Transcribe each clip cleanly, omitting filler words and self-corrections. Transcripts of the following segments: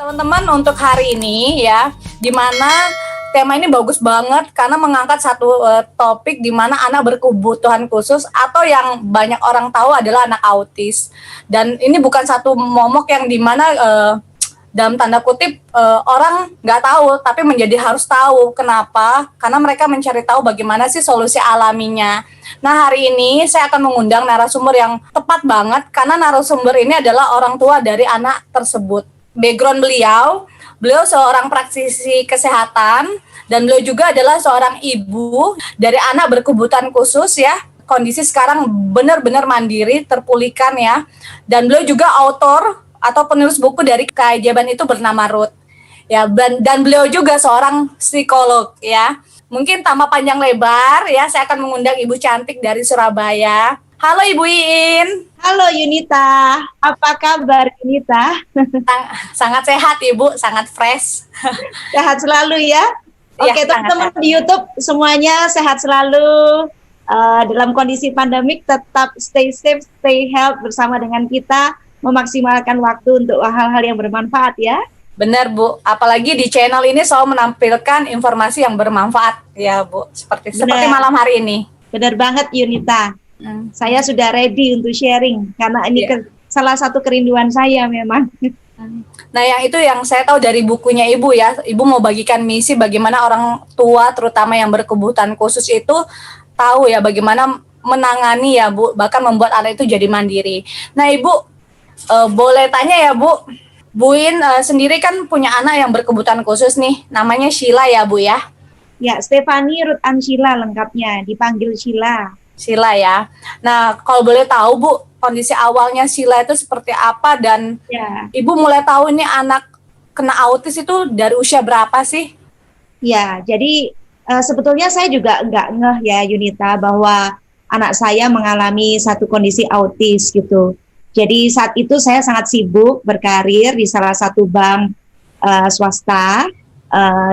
teman-teman, untuk hari ini ya, di mana tema ini bagus banget karena mengangkat satu topik di mana anak berkebutuhan khusus atau yang banyak orang tahu adalah anak autis. Dan ini bukan satu momok yang di mana dalam tanda kutip orang nggak tahu, tapi menjadi harus tahu. Kenapa? Karena mereka mencari tahu bagaimana sih solusi alaminya. Nah, hari ini saya akan mengundang narasumber yang tepat banget karena narasumber ini adalah orang tua dari anak tersebut. Background beliau seorang praktisi kesehatan dan beliau juga adalah seorang ibu dari anak berkebutuhan khusus ya. Kondisi sekarang benar-benar mandiri, terpulihkan ya. Dan beliau juga autor atau penulis buku dari keajaiban itu bernama Ruth. Ya, dan beliau juga seorang psikolog ya. Mungkin tanpa panjang lebar ya, saya akan mengundang Ibu cantik dari Surabaya. Halo Ibu Iin. Halo Yunita, apa kabar Yunita? Sangat sehat Ibu, sangat fresh. Sehat selalu ya. Oke, teman-teman di YouTube semuanya sehat selalu. Dalam kondisi pandemik tetap stay safe, stay health bersama dengan kita, memaksimalkan waktu untuk hal-hal yang bermanfaat ya. Benar Bu, apalagi di channel ini selalu menampilkan informasi yang bermanfaat ya Bu, seperti malam hari ini. Benar banget Yunita. Saya sudah ready untuk sharing karena ini salah satu kerinduan saya memang. Nah, yang itu yang saya tahu dari bukunya Ibu ya. Ibu mau bagikan misi bagaimana orang tua terutama yang berkebutuhan khusus itu tahu ya bagaimana menangani ya Bu, bahkan membuat anak itu jadi mandiri. Nah, Ibu boleh tanya ya Bu. Bu Iin sendiri kan punya anak yang berkebutuhan khusus nih, namanya Sheila ya Bu ya? Ya, Stephanie Ruth Anshila lengkapnya, dipanggil Sheila. Sheila ya. Nah, kalau boleh tahu Bu, kondisi awalnya Sheila itu seperti apa dan Ibu mulai tahu ini anak kena autis itu dari usia berapa sih? Ya, jadi sebetulnya saya juga nggak ngeh ya Yunita bahwa anak saya mengalami satu kondisi autis gitu. Jadi saat itu saya sangat sibuk berkarir di salah satu bank swasta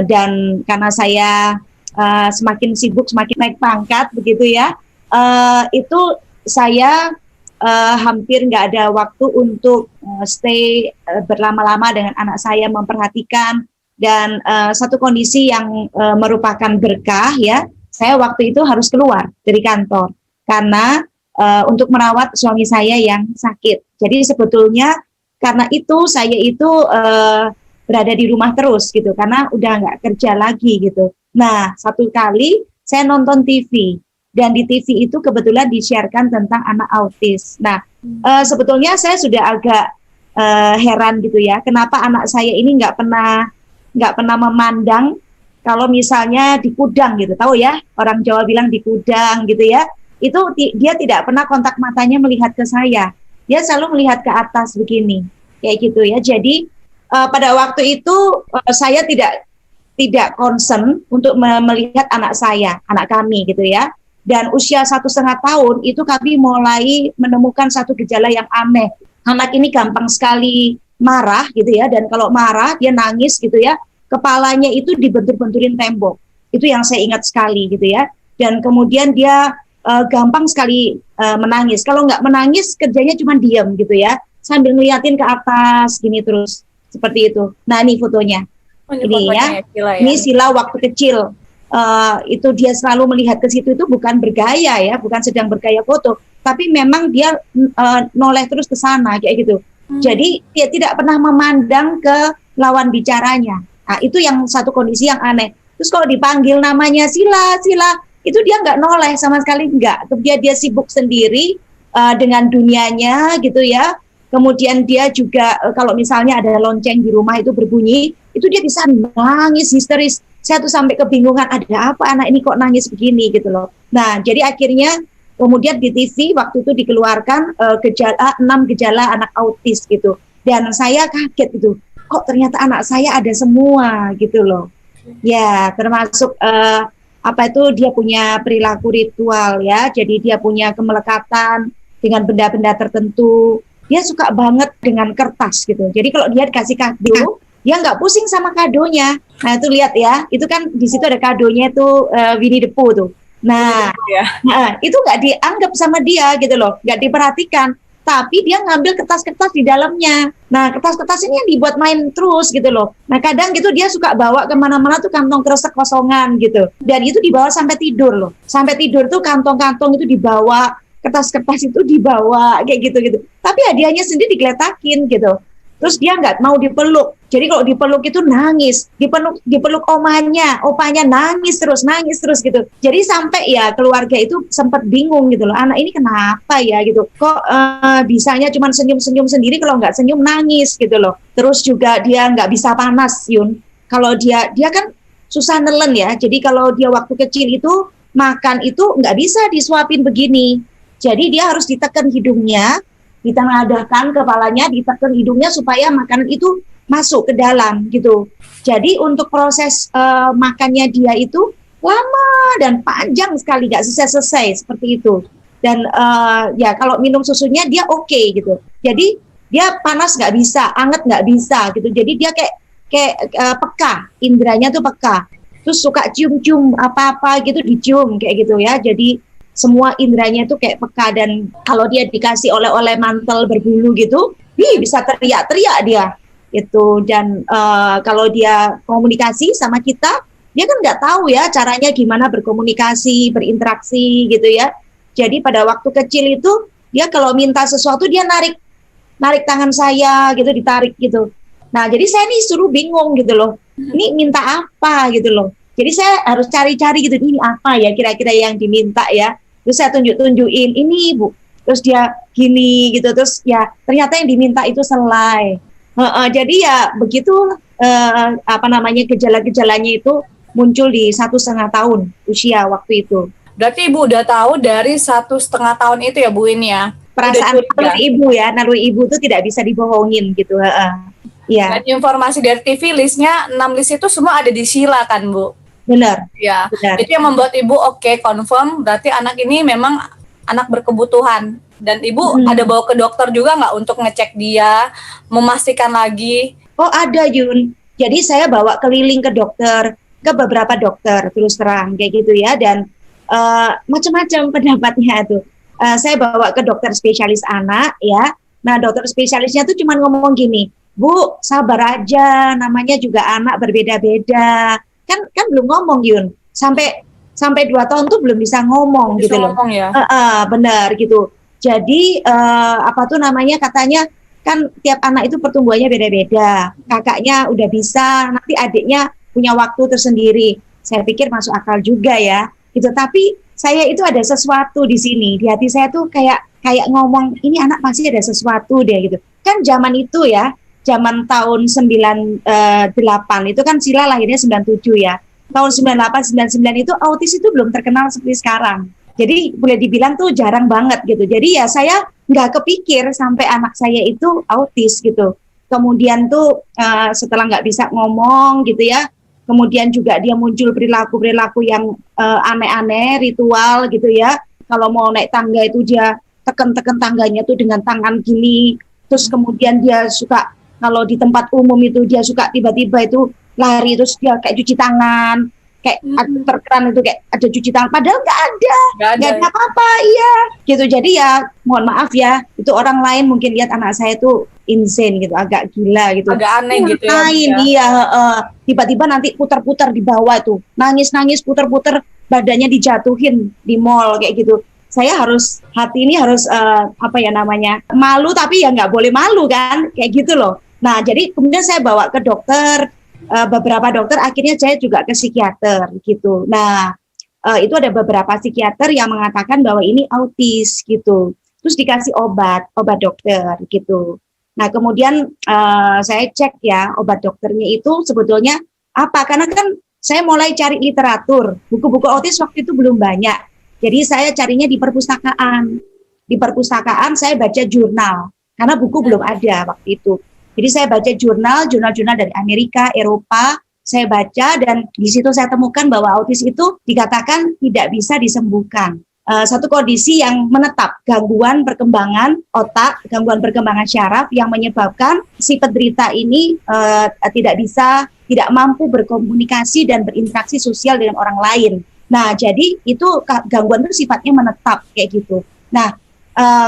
dan karena saya semakin sibuk semakin naik pangkat begitu ya, itu saya hampir nggak ada waktu untuk stay berlama-lama dengan anak saya, memperhatikan dan satu kondisi yang merupakan berkah ya, saya waktu itu harus keluar dari kantor karena untuk merawat suami saya yang sakit. Jadi sebetulnya karena itu saya itu berada di rumah terus gitu, karena udah nggak kerja lagi gitu. Nah, satu kali saya nonton TV, dan di TV itu kebetulan disiarkan tentang anak autis. Nah, sebetulnya saya sudah agak heran gitu ya, kenapa anak saya ini nggak pernah memandang kalau misalnya di kudang gitu, tahu ya, orang Jawa bilang di kudang gitu ya. Itu dia tidak pernah kontak matanya melihat ke saya, dia selalu melihat ke atas begini, kayak gitu ya. Jadi pada waktu itu saya tidak concern untuk melihat anak saya, anak kami gitu ya. Dan usia 1,5 tahun itu kami mulai menemukan satu gejala yang aneh. Anak ini gampang sekali marah gitu ya, dan kalau marah dia nangis gitu ya, kepalanya itu dibentur-benturin tembok. Itu yang saya ingat sekali gitu ya. Dan kemudian dia gampang sekali menangis. Kalau nggak menangis, kerjanya cuma diam gitu ya, sambil ngeliatin ke atas gini terus, seperti itu. Nah, ini fotonya. Ini ya, ini Sheila waktu kecil. Itu dia selalu melihat ke situ, itu bukan bergaya ya, bukan sedang bergaya foto, tapi memang dia noleh terus ke sana kayak gitu. Jadi dia tidak pernah memandang ke lawan bicaranya. Nah, itu yang satu kondisi yang aneh. Terus kalau dipanggil namanya Sheila, itu dia nggak noleh sama sekali, nggak. Dia sibuk sendiri dengan dunianya gitu ya. Kemudian dia juga kalau misalnya ada lonceng di rumah itu berbunyi, itu dia bisa nangis histeris. Saya tuh sampai kebingungan, ada apa anak ini kok nangis begini gitu loh. Nah, jadi akhirnya kemudian di TV waktu itu dikeluarkan 6 gejala anak autis gitu. Dan saya kaget gitu, kok ternyata anak saya ada semua gitu loh. Ya, termasuk dia punya perilaku ritual ya, jadi dia punya kemelekatan dengan benda-benda tertentu. Dia suka banget dengan kertas gitu. Jadi kalau dia dikasih kado, dia nggak pusing sama kadonya. Nah itu lihat ya, itu kan di situ ada kadonya itu Winnie the Pooh tuh. Nah, itu nggak dianggap sama dia gitu loh, nggak diperhatikan. tapi dia ngambil kertas-kertas di dalamnya. Nah, kertas-kertas ini yang dibuat main terus gitu loh. Nah, kadang gitu dia suka bawa kemana-mana tuh kantong kresek kosongan gitu. Dan itu dibawa sampai tidur loh. Sampai tidur tuh kantong-kantong itu dibawa, kertas-kertas itu dibawa, kayak gitu-gitu. Tapi hadiahnya sendiri digeletakin gitu. Terus dia nggak mau dipeluk. Jadi kalau dipeluk itu nangis, dipeluk opanya nangis terus gitu. Jadi sampai ya keluarga itu sempat bingung gitu loh. Anak ini kenapa ya gitu? Kok bisanya cuma senyum-senyum sendiri, kalau nggak senyum nangis gitu loh. Terus juga dia nggak bisa panas, Yun. Kalau dia kan susah nelen ya. Jadi kalau dia waktu kecil itu makan itu nggak bisa disuapin begini. Jadi dia harus ditekan hidungnya, ditengadahkan kepalanya, ditekan hidungnya supaya makanan itu masuk ke dalam gitu. Jadi untuk proses makannya dia itu lama dan panjang sekali, gak selesai seperti itu. Dan ya kalau minum susunya dia oke gitu. Jadi dia panas nggak bisa, anget nggak bisa gitu. Jadi dia kayak peka, indranya tuh peka. Terus suka cium-cium apa-apa gitu, dicium kayak gitu ya. Jadi semua indranya itu kayak peka, dan kalau dia dikasih oleh-oleh mantel berbulu gitu, bisa teriak-teriak dia itu. Dan kalau dia komunikasi sama kita, dia kan nggak tahu ya caranya gimana berkomunikasi, berinteraksi gitu ya. Jadi pada waktu kecil itu dia kalau minta sesuatu dia narik tangan saya gitu, ditarik gitu. Nah jadi saya nih suruh bingung gitu loh, ini minta apa gitu loh. Jadi saya harus cari-cari gitu, ini apa ya kira-kira yang diminta ya. Terus saya tunjukin, ini Bu. Terus dia gini gitu, terus ya ternyata yang diminta itu selai. Jadi ya begitu gejala-gejalanya itu muncul di 1,5 tahun usia waktu itu. Berarti Ibu udah tahu dari 1,5 tahun itu ya Bu ini ya? Perasaan naluri ibu itu tidak bisa dibohongin gitu. Ya. Dan informasi dari TV listnya 6 list itu semua ada di Sheila kan Bu? Benar. Ya, benar. itu yang membuat Ibu confirm berarti anak ini memang anak berkebutuhan. Dan Ibu ada bawa ke dokter juga nggak untuk ngecek dia, memastikan lagi? Oh ada Yun. Jadi saya bawa keliling ke dokter, ke beberapa dokter terus terang kayak gitu ya. Dan macam-macam pendapatnya tuh. Saya bawa ke dokter spesialis anak ya. Nah dokter spesialisnya tuh cuma ngomong gini, Bu sabar aja, namanya juga anak berbeda-beda. Kan belum ngomong Yun, sampai 2 tahun tuh belum bisa ngomong gitu loh. Ngomong ya. Benar gitu. Jadi katanya kan tiap anak itu pertumbuhannya beda-beda. Kakaknya udah bisa, nanti adiknya punya waktu tersendiri. Saya pikir masuk akal juga ya. Gitu. Tapi saya itu ada sesuatu di sini, di hati saya tuh kayak ngomong, ini anak pasti ada sesuatu deh gitu. Kan zaman itu ya, zaman tahun 98 itu kan Sheila lahirnya 97 ya. Tahun 98, 99 itu autis itu belum terkenal seperti sekarang. Jadi boleh dibilang tuh jarang banget gitu. Jadi ya saya nggak kepikir sampai anak saya itu autis gitu. Kemudian tuh setelah nggak bisa ngomong gitu ya, kemudian juga dia muncul perilaku-perilaku yang aneh-aneh, ritual gitu ya. Kalau mau naik tangga itu dia tekan-tekan tangganya tuh dengan tangan gini. Terus kemudian dia suka, kalau di tempat umum itu dia suka tiba-tiba itu lari, terus dia kayak cuci tangan, kayak terkeran itu kayak ada cuci tangan, padahal nggak ada apa-apa, iya gitu. Jadi ya mohon maaf ya, itu orang lain mungkin lihat anak saya itu insane gitu, agak gila gitu, agak aneh gitu ya. Iya, tiba-tiba nanti putar-putar di bawah tuh, nangis-nangis putar-putar, badannya dijatuhin di mall kayak gitu. Saya hati ini harus malu, tapi ya nggak boleh malu kan, kayak gitu loh. Nah jadi kemudian saya bawa ke dokter, beberapa dokter, akhirnya saya juga ke psikiater gitu. Nah itu ada beberapa psikiater yang mengatakan bahwa ini autis gitu. Terus dikasih obat dokter gitu. Nah kemudian saya cek ya obat dokternya itu sebetulnya apa, karena kan saya mulai cari literatur, buku-buku autis waktu itu belum banyak. Jadi saya carinya di perpustakaan. Di perpustakaan saya baca jurnal, karena buku belum ada waktu itu. Jadi saya baca jurnal-jurnal dari Amerika, Eropa, saya baca, dan di situ saya temukan bahwa autis itu dikatakan tidak bisa disembuhkan. Satu kondisi yang menetap, gangguan perkembangan otak, gangguan perkembangan syaraf yang menyebabkan si penderita ini tidak mampu berkomunikasi dan berinteraksi sosial dengan orang lain. Nah, jadi itu gangguan itu sifatnya menetap kayak gitu. Nah,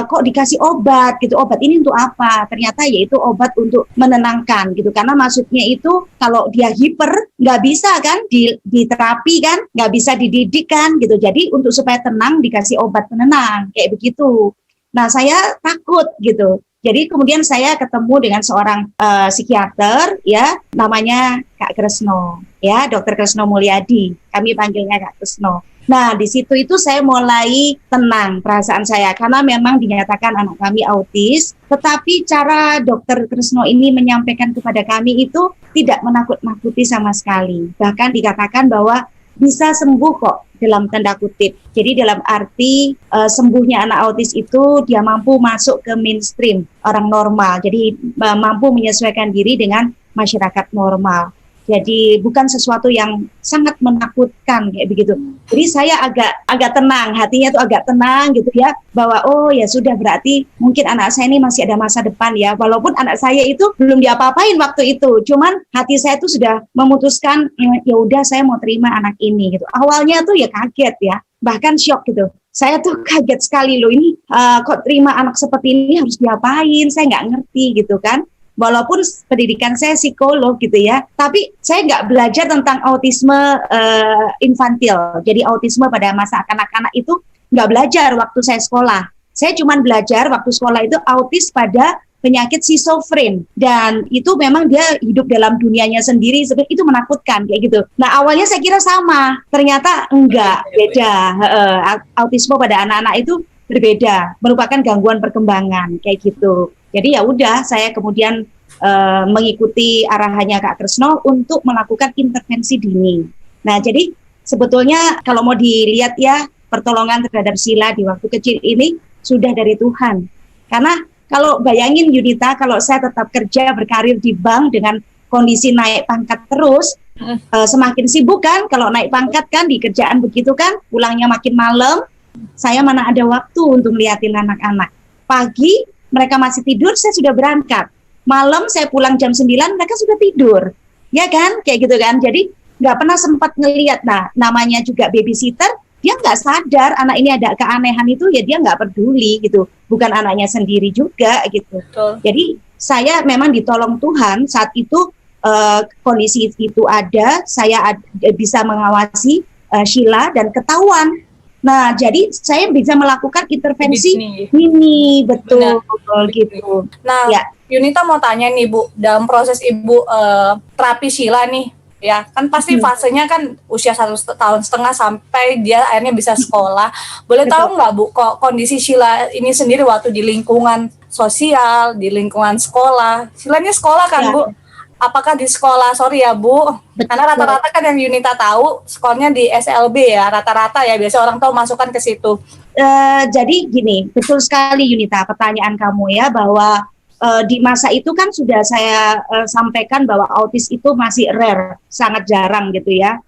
kok dikasih obat gitu, obat ini untuk apa? Ternyata yaitu obat untuk menenangkan gitu, karena maksudnya itu kalau dia hiper nggak bisa kan diterapi kan, nggak bisa dididik kan gitu, jadi untuk supaya tenang dikasih obat penenang kayak begitu. Nah saya takut gitu, jadi kemudian saya ketemu dengan seorang psikiater ya, namanya Kak Kresno ya, Dokter Kresno Mulyadi, kami panggilnya Kak Kresno. Nah, di situ itu saya mulai tenang perasaan saya, karena memang dinyatakan anak kami autis, tetapi cara Dokter Kresno ini menyampaikan kepada kami itu tidak menakut-nakuti sama sekali. Bahkan dikatakan bahwa bisa sembuh kok, dalam tanda kutip. Jadi dalam arti sembuhnya anak autis itu dia mampu masuk ke mainstream orang normal, jadi mampu menyesuaikan diri dengan masyarakat normal. Jadi bukan sesuatu yang sangat menakutkan kayak begitu. Jadi saya agak tenang, hatinya tuh agak tenang gitu ya, bahwa oh ya sudah, berarti mungkin anak saya ini masih ada masa depan ya. Walaupun anak saya itu belum diapa-apain waktu itu, cuman hati saya tuh sudah memutuskan ya udah saya mau terima anak ini gitu. Awalnya tuh ya kaget ya, bahkan shock gitu. Saya tuh kaget sekali loh, ini kok terima anak seperti ini harus diapain, saya nggak ngerti gitu kan. Walaupun pendidikan saya psikolog gitu ya, tapi saya nggak belajar tentang autisme infantil. Jadi autisme pada masa kanak-kanak itu nggak belajar waktu saya sekolah. Saya cuma belajar waktu sekolah itu autis pada penyakit schizofren, dan itu memang dia hidup dalam dunianya sendiri, itu menakutkan kayak gitu. Nah awalnya saya kira sama, ternyata enggak, beda. Autisme pada anak-anak itu berbeda, merupakan gangguan perkembangan kayak gitu. Jadi ya udah, saya kemudian mengikuti arahannya Kak Kresno untuk melakukan intervensi dini. Nah, jadi sebetulnya kalau mau dilihat ya, pertolongan terhadap Sheila di waktu kecil ini sudah dari Tuhan. Karena kalau bayangin Yunita, kalau saya tetap kerja berkarir di bank dengan kondisi naik pangkat terus, semakin sibuk kan, kalau naik pangkat kan di kerjaan begitu kan, pulangnya makin malam, saya mana ada waktu untuk melihatin anak-anak. Pagi mereka masih tidur, saya sudah berangkat. Malam saya pulang jam 9, mereka sudah tidur. Ya kan? Kayak gitu kan. Jadi nggak pernah sempat ngelihat. Nah, namanya juga babysitter, dia nggak sadar anak ini ada keanehan itu, ya dia nggak peduli gitu. Bukan anaknya sendiri juga gitu. Betul. Jadi saya memang ditolong Tuhan saat itu, kondisi itu ada, saya bisa mengawasi Sheila dan ketahuan. Nah, jadi saya bisa melakukan intervensi ini, betul gitu. Nah, ya. Yunita mau tanya nih Bu, dalam proses Ibu terapi Sheila nih, ya kan pasti fasenya kan usia 1,5 tahun sampai dia akhirnya bisa sekolah. Boleh tahu nggak Bu, kok kondisi Sheila ini sendiri waktu di lingkungan sosial, di lingkungan sekolah? Sheila ini sekolah kan ya. Bu? Apakah di sekolah, sorry ya Bu, karena rata-rata kan yang Yunita tahu sekolahnya di SLB ya, rata-rata ya, biasa orang tahu masukkan ke situ. Jadi gini, betul sekali Yunita pertanyaan kamu ya, bahwa di masa itu kan sudah saya sampaikan bahwa autis itu masih rare, sangat jarang gitu ya.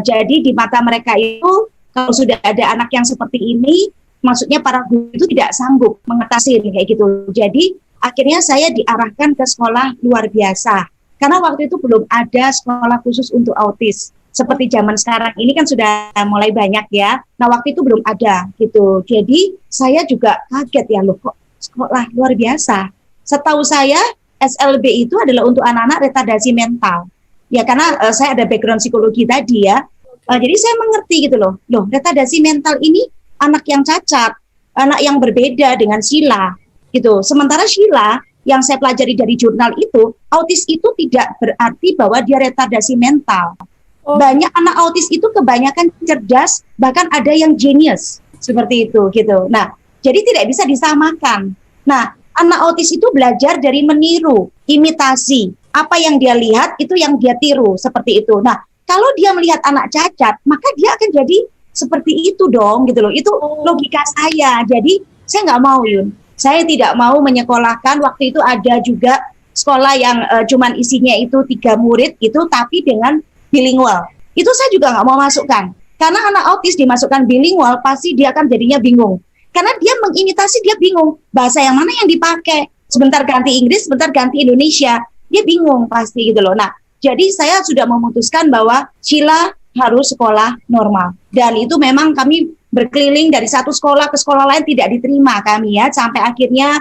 Jadi di mata mereka itu, kalau sudah ada anak yang seperti ini, maksudnya para guru itu tidak sanggup mengatasi kayak gitu. Jadi akhirnya saya diarahkan ke sekolah luar biasa, karena waktu itu belum ada sekolah khusus untuk autis. Seperti zaman sekarang ini kan sudah mulai banyak ya. Nah waktu itu belum ada gitu. Jadi saya juga kaget ya, loh kok sekolah luar biasa. Setahu saya SLB itu adalah untuk anak-anak retardasi mental. Ya karena saya ada background psikologi tadi ya. Jadi saya mengerti gitu loh retardasi mental ini anak yang cacat, anak yang berbeda dengan Sheila. Gitu. Sementara Sheila yang saya pelajari dari jurnal itu, autis itu tidak berarti bahwa dia retardasi mental. Banyak anak autis itu kebanyakan cerdas, bahkan ada yang genius seperti itu gitu. Nah, jadi tidak bisa disamakan. Nah, anak autis itu belajar dari meniru, imitasi. Apa yang dia lihat itu yang dia tiru seperti itu. Nah, kalau dia melihat anak cacat, maka dia akan jadi seperti itu dong gitu loh. Itu logika saya. Jadi saya nggak mau Yun. Saya tidak mau menyekolahkan, waktu itu ada juga sekolah yang cuman isinya itu 3 murid gitu, tapi dengan bilingual. Itu saya juga nggak mau masukkan. Karena anak autis dimasukkan bilingual, pasti dia akan jadinya bingung. Karena dia mengimitasi, dia bingung. Bahasa yang mana yang dipakai? Sebentar ganti Inggris, sebentar ganti Indonesia. Dia bingung pasti gitu loh. Nah, jadi saya sudah memutuskan bahwa Sheila harus sekolah normal. Dan itu memang kami berkeliling dari satu sekolah ke sekolah lain, tidak diterima kami ya, sampai akhirnya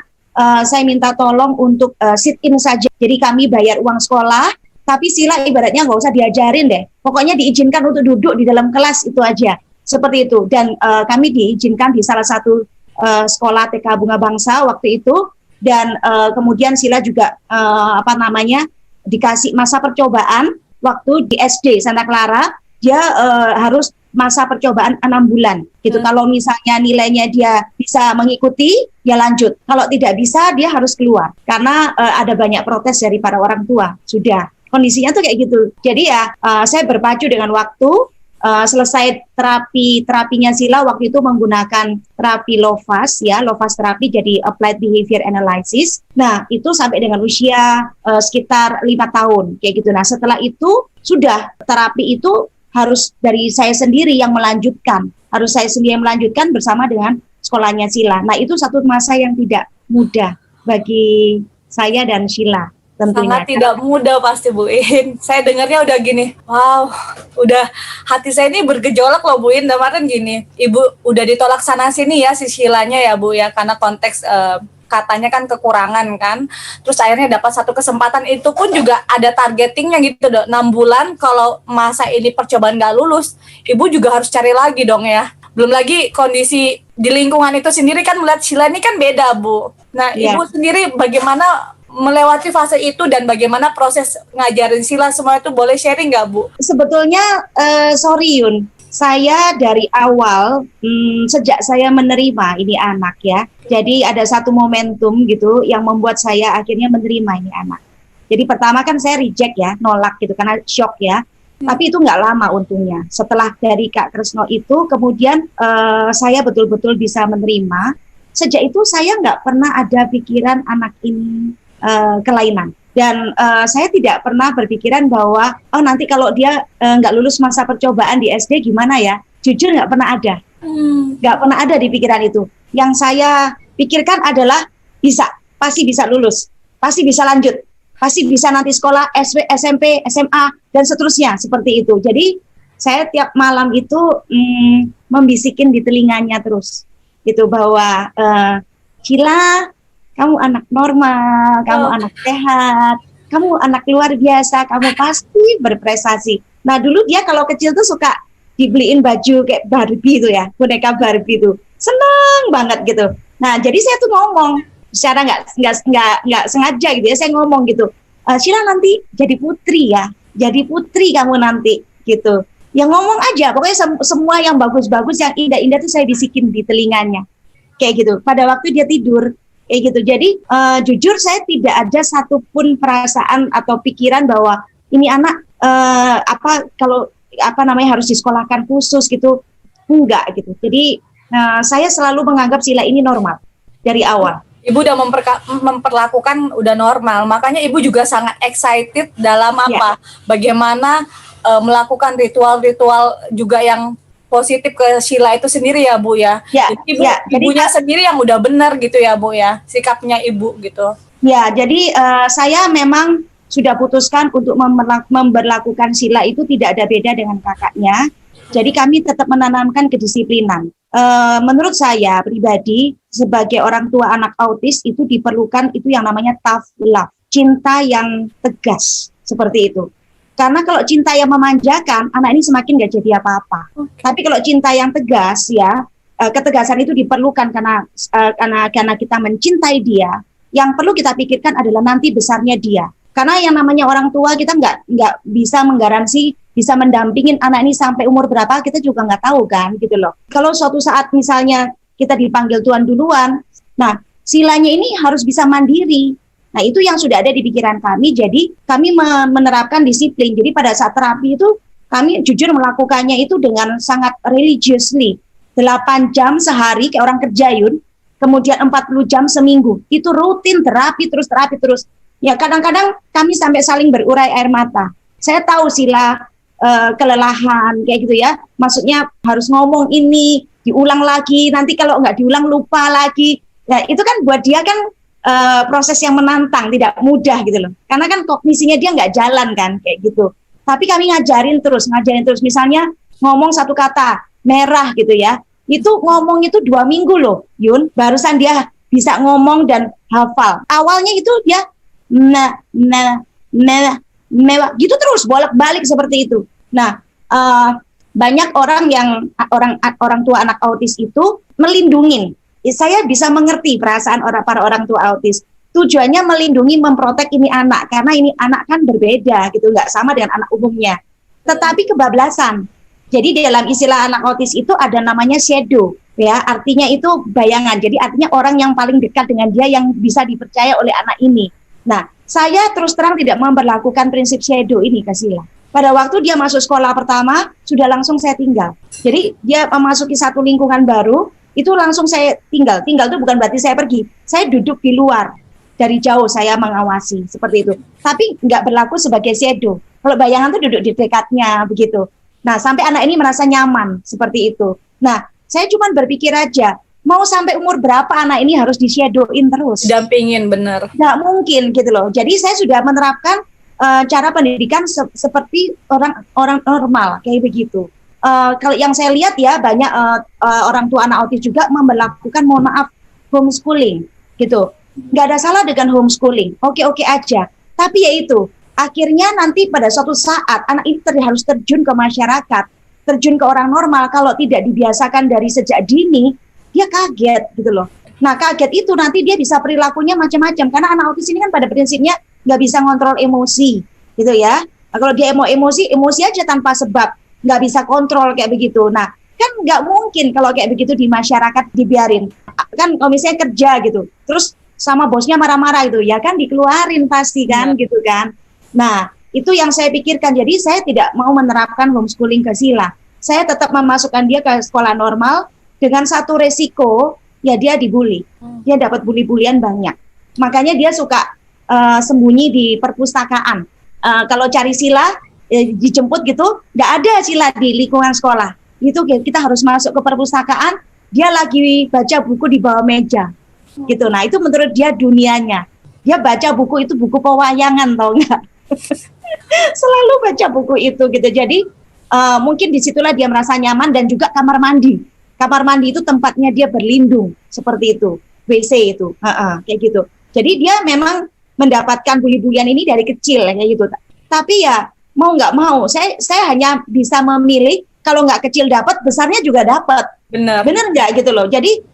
saya minta tolong untuk sit in saja. Jadi kami bayar uang sekolah, tapi sila ibaratnya nggak usah diajarin deh. Pokoknya diizinkan untuk duduk di dalam kelas itu aja. Seperti itu. Dan kami diizinkan di salah satu sekolah TK Bunga Bangsa waktu itu. Dan kemudian sila juga dikasih masa percobaan waktu di SD Santa Clara. Dia harus masa percobaan 6 bulan gitu. Kalau misalnya nilainya dia bisa mengikuti, ya lanjut. Kalau tidak bisa, dia harus keluar karena ada banyak protes dari para orang tua. Sudah kondisinya tuh kayak gitu. Jadi ya saya berpacu dengan waktu. Selesai terapinya sila waktu itu menggunakan terapi LOFAS ya, LOFAS terapi, jadi Applied Behavior Analysis. Nah itu sampai dengan usia sekitar 5 tahun kayak gitu. Nah setelah itu sudah terapi itu harus dari saya sendiri yang melanjutkan, bersama dengan sekolahnya Sila. Nah itu satu masa yang tidak mudah bagi saya dan Sila tentunya. Sangat tidak mudah pasti Bu In. Saya dengarnya udah gini, wow, udah hati saya ini bergejolak loh Bu In. Kemarin gini, Ibu udah ditolak sana sini ya si Silanya ya Bu ya, karena konteks katanya kan kekurangan kan, terus akhirnya dapat satu kesempatan, itu pun juga ada targetingnya gitu dong, 6 bulan. Kalau masa ini percobaan gak lulus, ibu juga harus cari lagi dong ya. Belum lagi kondisi di lingkungan itu sendiri kan, melihat Sila ini kan beda Bu. Nah ibu sendiri bagaimana melewati fase itu dan bagaimana proses ngajarin Sila semua itu, boleh sharing gak Bu? Sebetulnya sorry Yun, saya dari awal sejak saya menerima ini anak ya, jadi ada satu momentum gitu yang membuat saya akhirnya menerima ini anak. Jadi pertama kan saya reject ya, nolak gitu karena shock ya. Tapi itu nggak lama untungnya. Setelah dari Kak Kresno itu kemudian saya betul-betul bisa menerima. Sejak itu saya nggak pernah ada pikiran anak ini kelainan. Dan saya tidak pernah berpikiran bahwa nanti kalau dia nggak lulus masa percobaan di SD gimana ya. Jujur nggak pernah ada. Nggak pernah ada di pikiran itu. Yang saya pikirkan adalah pasti bisa lulus, pasti bisa lanjut, pasti bisa nanti sekolah SMP, SMA, dan seterusnya seperti itu. Jadi saya tiap malam itu membisikin di telinganya terus gitu bahwa Sila, kamu anak normal, kamu anak sehat, kamu anak luar biasa, kamu pasti berprestasi. Nah dulu dia kalau kecil tuh suka dibeliin baju kayak Barbie itu ya, boneka Barbie itu, seneng banget gitu. Nah jadi saya tuh ngomong secara nggak sengaja gitu ya, saya ngomong gitu, Sila nanti jadi putri ya, jadi putri kamu nanti gitu. Yang ngomong aja, pokoknya semua yang bagus-bagus, yang indah-indah tuh saya bisikin di telinganya, kayak gitu. Pada waktu dia tidur, kayak gitu. Jadi jujur saya tidak ada satupun perasaan atau pikiran bahwa ini anak harus disekolahkan khusus gitu, enggak gitu. Jadi saya selalu menganggap Sila ini normal dari awal. Ibu udah memperlakukan udah normal, makanya ibu juga sangat excited dalam bagaimana melakukan ritual-ritual juga yang positif ke Sila itu sendiri ya Bu ya. Ibunya sendiri yang udah benar gitu ya Bu ya, sikapnya ibu gitu. Ya, jadi saya memang sudah putuskan untuk memberlakukan Sila itu tidak ada beda dengan kakaknya. Jadi kami tetap menanamkan kedisiplinan. Menurut saya pribadi sebagai orang tua anak autis itu diperlukan itu yang namanya tough love, cinta yang tegas seperti itu. Karena kalau cinta yang memanjakan, anak ini semakin gak jadi apa-apa. Tapi kalau cinta yang tegas ya, ketegasan itu diperlukan karena kita mencintai dia. Yang perlu kita pikirkan adalah nanti besarnya dia. Karena yang namanya orang tua kita nggak bisa menggaransi bisa mendampingin anak ini sampai umur berapa, kita juga nggak tahu kan gitu loh. Kalau suatu saat misalnya kita dipanggil Tuhan duluan, nah Silanya ini harus bisa mandiri. Nah itu yang sudah ada di pikiran kami, jadi kami menerapkan disiplin. Jadi pada saat terapi itu kami jujur melakukannya itu dengan sangat religiously. 8 jam sehari kayak orang kerja Yun, kemudian 40 jam seminggu. Itu rutin terapi terus. Ya kadang-kadang kami sampai saling berurai air mata. Saya tahu Sila kelelahan kayak gitu ya. Maksudnya harus ngomong ini, diulang lagi, nanti kalau nggak diulang lupa lagi. Ya itu kan buat dia kan proses yang menantang, tidak mudah gitu loh. Karena kan kognisinya dia nggak jalan kan kayak gitu. Tapi kami ngajarin terus. Misalnya ngomong satu kata merah gitu ya. itu ngomong itu 2 minggu loh, Yun, barusan dia bisa ngomong dan hafal. Awalnya itu dia nah gitu terus bolak-balik seperti itu. Nah, banyak orang yang orang tua anak autis itu melindungi. Saya bisa mengerti perasaan para orang tua autis. Tujuannya melindungi, memprotek ini anak, karena ini anak kan berbeda gitu, nggak sama dengan anak umumnya. Tetapi kebablasan. Jadi dalam istilah anak autis itu ada namanya shadow, ya, artinya itu bayangan. Jadi artinya orang yang paling dekat dengan dia yang bisa dipercaya oleh anak ini. Nah, saya terus terang tidak memperlakukan prinsip shadow ini ke Sila. Pada waktu dia masuk sekolah pertama, sudah langsung saya tinggal. Jadi dia memasuki satu lingkungan baru, itu langsung saya tinggal. Tinggal itu bukan berarti saya pergi. Saya duduk di luar. Dari jauh saya mengawasi, seperti itu. Tapi nggak berlaku sebagai shadow. Kalau bayangan itu duduk di dekatnya, begitu. Nah, sampai anak ini merasa nyaman, seperti itu. Nah, saya cuma berpikir aja, mau sampai umur berapa anak ini harus di-shadowin terus? Dampingin, bener. Nggak mungkin, gitu loh. Jadi saya sudah menerapkan cara pendidikan seperti orang normal, kayak begitu. Kalau yang saya lihat ya, banyak orang tua anak autis juga memperlakukan, mohon maaf, homeschooling, gitu. Nggak ada salah dengan homeschooling, oke-oke aja. Tapi ya itu, akhirnya nanti pada suatu saat anak ini harus terjun ke masyarakat, terjun ke orang normal. Kalau tidak dibiasakan dari sejak dini, dia kaget gitu loh. Nah, kaget itu nanti dia bisa perilakunya macam-macam, karena anak autis ini kan pada prinsipnya nggak bisa ngontrol emosi gitu ya. Nah, kalau dia emosi aja tanpa sebab, nggak bisa kontrol kayak begitu. Nah, kan nggak mungkin kalau kayak begitu di masyarakat dibiarin. Kan kalau misalnya kerja gitu, terus sama bosnya marah-marah itu, ya kan dikeluarin pasti kan, gitu kan. Nah, itu yang saya pikirkan. Jadi saya tidak mau menerapkan homeschooling ke Sila. Saya tetap memasukkan dia ke sekolah normal dengan satu resiko, ya dia dibully. Dia dapat bully-bulian banyak. Makanya dia suka sembunyi di perpustakaan. Kalau cari Sila, dijemput gitu, nggak ada Sila di lingkungan sekolah. Itu kita harus masuk ke perpustakaan, dia lagi baca buku di bawah meja. Gitu. Nah, itu menurut dia dunianya. Dia baca buku itu buku pewayangan, tau nggak? Selalu baca buku itu gitu. Jadi mungkin disitulah dia merasa nyaman. Dan juga kamar mandi. Kamar mandi itu tempatnya dia berlindung, seperti itu. WC itu, kayak gitu. Jadi dia memang mendapatkan bully-bulian ini dari kecil, kayak gitu. Tapi ya mau nggak mau, saya hanya bisa memilih. Kalau nggak kecil dapat, besarnya juga dapat. Benar nggak gitu loh. Jadi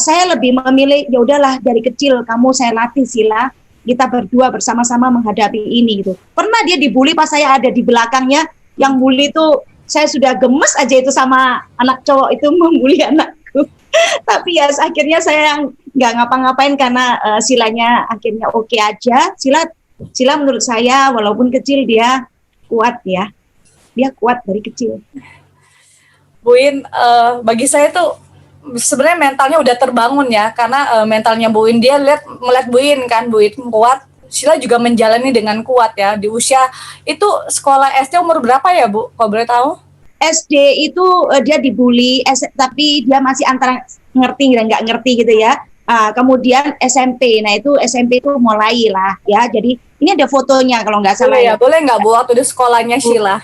saya lebih memilih, ya udahlah dari kecil kamu saya latih Sila, kita berdua bersama-sama menghadapi ini gitu. Pernah dia dibully pas saya ada di belakangnya, yang bully itu saya sudah gemes aja itu sama anak cowok itu membuli anakku. Tapi ya akhirnya saya nggak ngapa-ngapain karena Silanya akhirnya oke aja. Sila menurut saya walaupun kecil dia kuat ya, dia kuat dari kecil. Bu In, bagi saya tuh sebenarnya mentalnya udah terbangun ya, karena mentalnya Bu In, dia melihat Bu In kan, Bu In kuat, Sila juga menjalani dengan kuat ya. Di usia itu sekolah SD umur berapa ya Bu, kalau boleh tahu? SD itu dia dibully, tapi dia masih antara ngerti dan nggak ngerti gitu ya. Kemudian SMP, nah itu SMP itu mulai lah ya. Jadi ini ada fotonya kalau nggak salah. Boleh nggak Bu, waktu di sekolahnya Sila?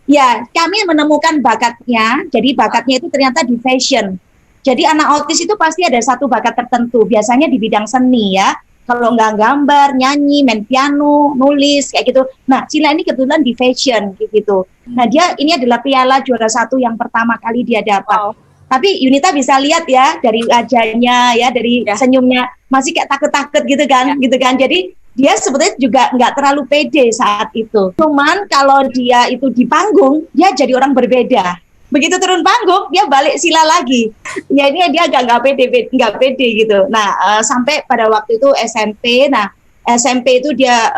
Ya, kami menemukan bakatnya. Jadi bakatnya itu ternyata di fashion. Jadi anak autis itu pasti ada satu bakat tertentu, biasanya di bidang seni ya. Kalau nggak gambar, nyanyi, main piano, nulis, kayak gitu. Nah, Sila ini kebetulan di fashion, gitu. Nah, dia ini adalah piala juara 1 yang pertama kali dia dapat. Wow. Tapi Yunita bisa lihat ya, dari wajahnya, ya, dari senyumnya, masih kayak takut-takut gitu kan, gitu kan. Jadi dia sebetulnya juga nggak terlalu pede saat itu. Cuman kalau dia itu di panggung, dia jadi orang berbeda. Begitu turun panggung, dia balik Sila lagi. Ya ini dia nggak pede gitu. Nah, sampai pada waktu itu SMP. Nah, SMP itu dia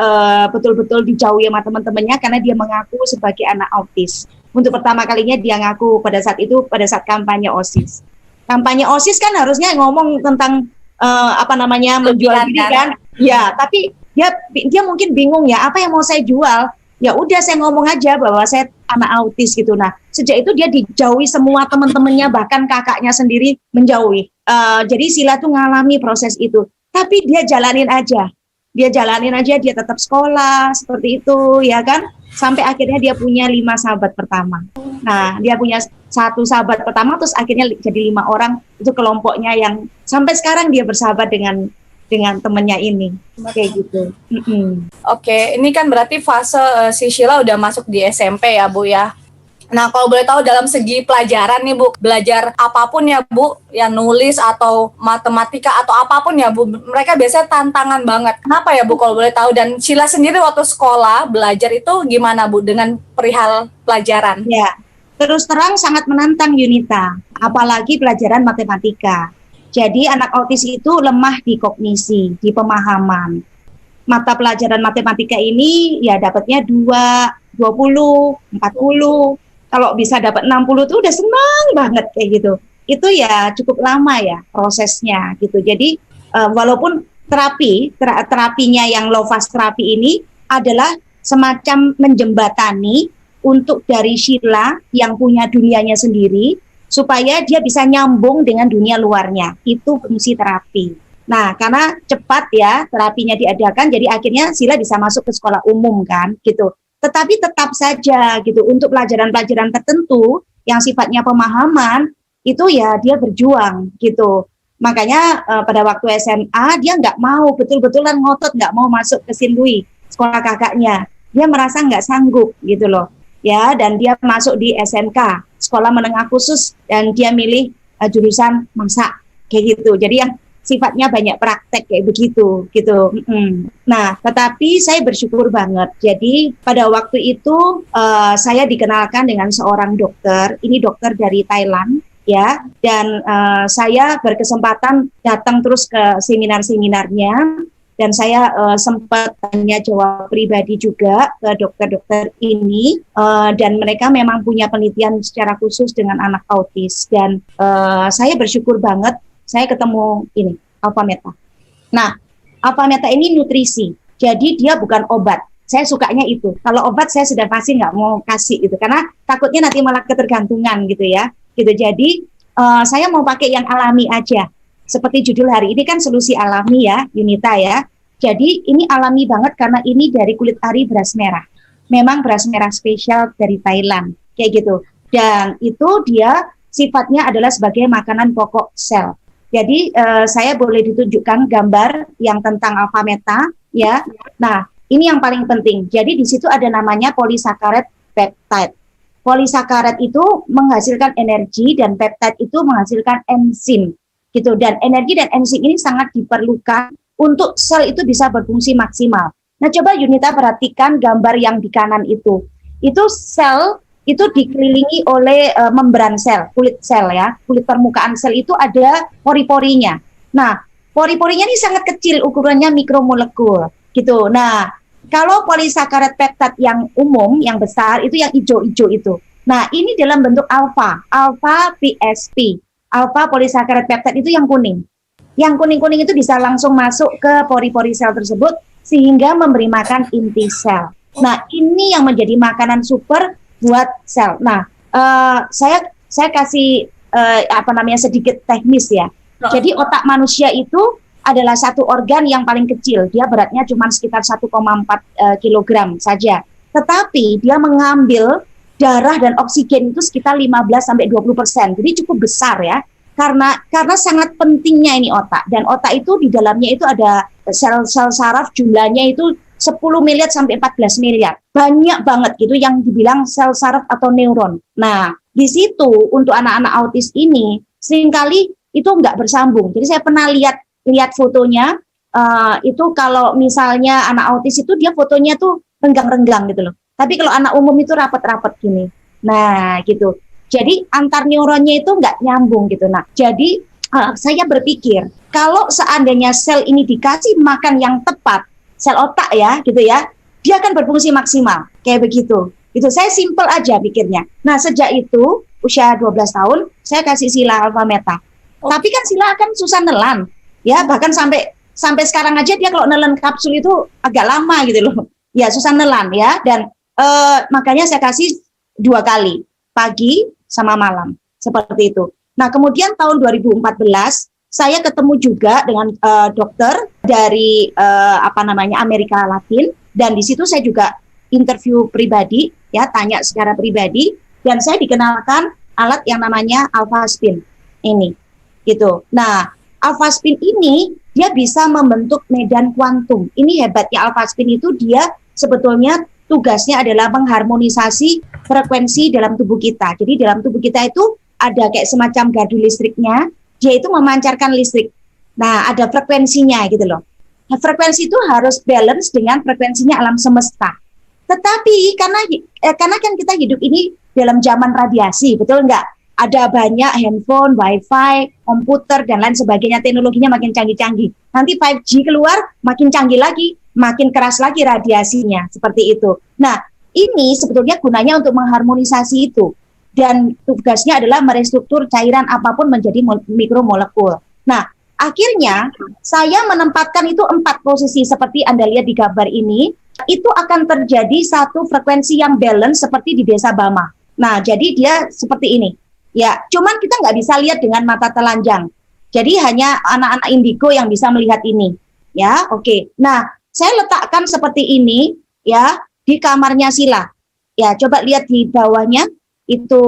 betul-betul dijauhi sama teman-temannya karena dia mengaku sebagai anak autis. Untuk pertama kalinya dia ngaku pada saat kampanye OSIS. Kampanye OSIS kan harusnya ngomong tentang menjual diri kan. Ya, tapi dia mungkin bingung ya, apa yang mau saya jual? Ya udah saya ngomong aja bahwa saya anak autis gitu. Nah, sejak itu dia dijauhi semua teman-temannya, bahkan kakaknya sendiri menjauhi. Jadi Sila tuh ngalami proses itu. Tapi dia jalanin aja, dia tetap sekolah seperti itu, ya kan? sampai akhirnya dia punya 5 sahabat pertama. Nah, dia punya 1 sahabat pertama, terus akhirnya jadi 5 orang, itu kelompoknya yang sampai sekarang dia bersahabat dengan temennya ini, kayak gitu. Oke, ini kan berarti fase si Sheila udah masuk di SMP ya Bu ya. Nah, kalau boleh tahu dalam segi pelajaran nih Bu, belajar apapun ya Bu, ya nulis atau matematika atau apapun ya Bu, mereka biasanya tantangan banget. Kenapa ya Bu kalau boleh tahu? Dan Sheila sendiri waktu sekolah belajar itu gimana Bu dengan perihal pelajaran? Ya, terus terang sangat menantang Yunita, apalagi pelajaran matematika. Jadi anak autis itu lemah di kognisi, di pemahaman. Mata pelajaran matematika ini ya dapatnya 2, 20, 40. Kalau bisa dapat 60 tuh udah senang banget kayak gitu. Itu ya cukup lama ya prosesnya gitu. Jadi walaupun terapinya yang low fast terapi ini adalah semacam menjembatani untuk dari Sheila yang punya dunianya sendiri, supaya dia bisa nyambung dengan dunia luarnya. Itu fungsi terapi. Nah, karena cepat ya terapinya diadakan, jadi akhirnya Sheila bisa masuk ke sekolah umum kan, gitu. Tetapi tetap saja gitu, untuk pelajaran-pelajaran tertentu yang sifatnya pemahaman, itu ya dia berjuang gitu. Makanya pada waktu SMA dia nggak mau, betul-betulan ngotot nggak mau masuk ke Sindui, sekolah kakaknya. Dia merasa nggak sanggup gitu loh. Ya, dan dia masuk di SMK, sekolah menengah khusus, dan dia milih jurusan masak kayak gitu. Jadi yang sifatnya banyak praktek kayak begitu gitu. Nah, tetapi saya bersyukur banget. Jadi pada waktu itu saya dikenalkan dengan seorang dokter. Ini dokter dari Thailand ya, dan saya berkesempatan datang terus ke seminar-seminarnya. Dan saya sempat tanya jawab pribadi juga ke dokter-dokter ini, dan mereka memang punya penelitian secara khusus dengan anak autis, dan saya bersyukur banget saya ketemu ini Alpha Meta. Nah, Alpha Meta ini nutrisi, jadi dia bukan obat. Saya sukanya itu. Kalau obat saya sudah pasti nggak mau kasih gitu, karena takutnya nanti malah ketergantungan gitu ya. Gitu. Jadi saya mau pakai yang alami aja. Seperti judul hari ini kan solusi alami ya, Yunita ya. Jadi ini alami banget karena ini dari kulit ari beras merah. Memang beras merah spesial dari Thailand, kayak gitu. Dan itu dia sifatnya adalah sebagai makanan pokok sel. Jadi saya boleh ditunjukkan gambar yang tentang Alpha Meta ya. Nah, ini yang paling penting. Jadi di situ ada namanya polisakarat peptide. Polisakarat itu menghasilkan energi dan peptide itu menghasilkan enzim. Gitu. Dan energi dan enzim ini sangat diperlukan untuk sel itu bisa berfungsi maksimal. Nah, coba Yunita perhatikan gambar yang di kanan itu. Itu sel itu dikelilingi oleh membran sel, kulit sel ya. Kulit permukaan sel itu ada pori-porinya. Nah, pori-porinya ini sangat kecil, ukurannya mikromolekul gitu. Nah, kalau polisakarat peptide yang umum, yang besar itu yang hijau-hijau itu. Nah, ini dalam bentuk alfa PSP. Alpha polisakarat peptide itu yang kuning. Yang kuning-kuning itu bisa langsung masuk ke pori-pori sel tersebut sehingga memberi makan inti sel. Nah, ini yang menjadi makanan super buat sel. Nah, saya kasih sedikit teknis ya. Jadi otak manusia itu adalah satu organ yang paling kecil. Dia beratnya cuma sekitar 1,4 kilogram saja. Tetapi dia mengambil darah dan oksigen itu sekitar 15-20%. Jadi cukup besar ya. Karena sangat pentingnya ini otak. Dan otak itu di dalamnya itu ada sel-sel saraf, jumlahnya itu 10 miliar sampai 14 miliar. Banyak banget gitu yang dibilang sel saraf atau neuron. Nah, di situ untuk anak-anak autis ini seringkali itu nggak bersambung. Jadi saya pernah lihat fotonya, itu kalau misalnya anak autis itu dia fotonya tuh renggang-renggang gitu loh. Tapi kalau anak umum itu rapat-rapat gini. Nah, gitu. Jadi antar neuronnya itu nggak nyambung gitu. Nah, jadi saya berpikir kalau seandainya sel ini dikasih makan yang tepat, sel otak ya, gitu ya, dia akan berfungsi maksimal. Kayak begitu. Itu saya simple aja pikirnya. Nah, sejak itu usia 12 tahun saya kasih Sheila Alpha Meta. Tapi kan Sheila akan susah nelan. Ya, bahkan sampai sekarang aja dia kalau nelen kapsul itu agak lama gitu loh. Ya, susah nelan ya. Dan makanya saya kasih 2 kali, pagi sama malam, seperti itu. Nah, kemudian tahun 2014 saya ketemu juga dengan dokter dari Amerika Latin, dan di situ saya juga interview pribadi, ya tanya secara pribadi, dan saya dikenalkan alat yang namanya alpha spin ini, gitu. Nah, alpha spin ini dia bisa membentuk medan kuantum. Ini hebatnya alpha spin itu, dia sebetulnya tugasnya adalah mengharmonisasi frekuensi dalam tubuh kita. Jadi dalam tubuh kita itu ada kayak semacam gardu listriknya, dia itu memancarkan listrik. Nah, ada frekuensinya gitu loh. Nah, frekuensi itu harus balance dengan frekuensinya alam semesta. Tetapi karena kan kita hidup ini dalam zaman radiasi, betul nggak? Ada banyak handphone, wifi, komputer, dan lain sebagainya, teknologinya makin canggih-canggih. Nanti 5G keluar, makin canggih lagi, makin keras lagi radiasinya, seperti itu. Nah, ini sebetulnya gunanya untuk mengharmonisasi itu. Dan tugasnya adalah merestruktur cairan apapun menjadi mikromolekul. Nah, akhirnya saya menempatkan itu 4 posisi seperti Anda lihat di gambar ini. Itu akan terjadi satu frekuensi yang balance seperti di desa Bama. Nah, jadi dia seperti ini. Ya, cuman kita nggak bisa lihat dengan mata telanjang. Jadi hanya anak-anak indigo yang bisa melihat ini. Ya, oke. Nah, saya letakkan seperti ini ya di kamarnya Sila. Ya, coba lihat di bawahnya itu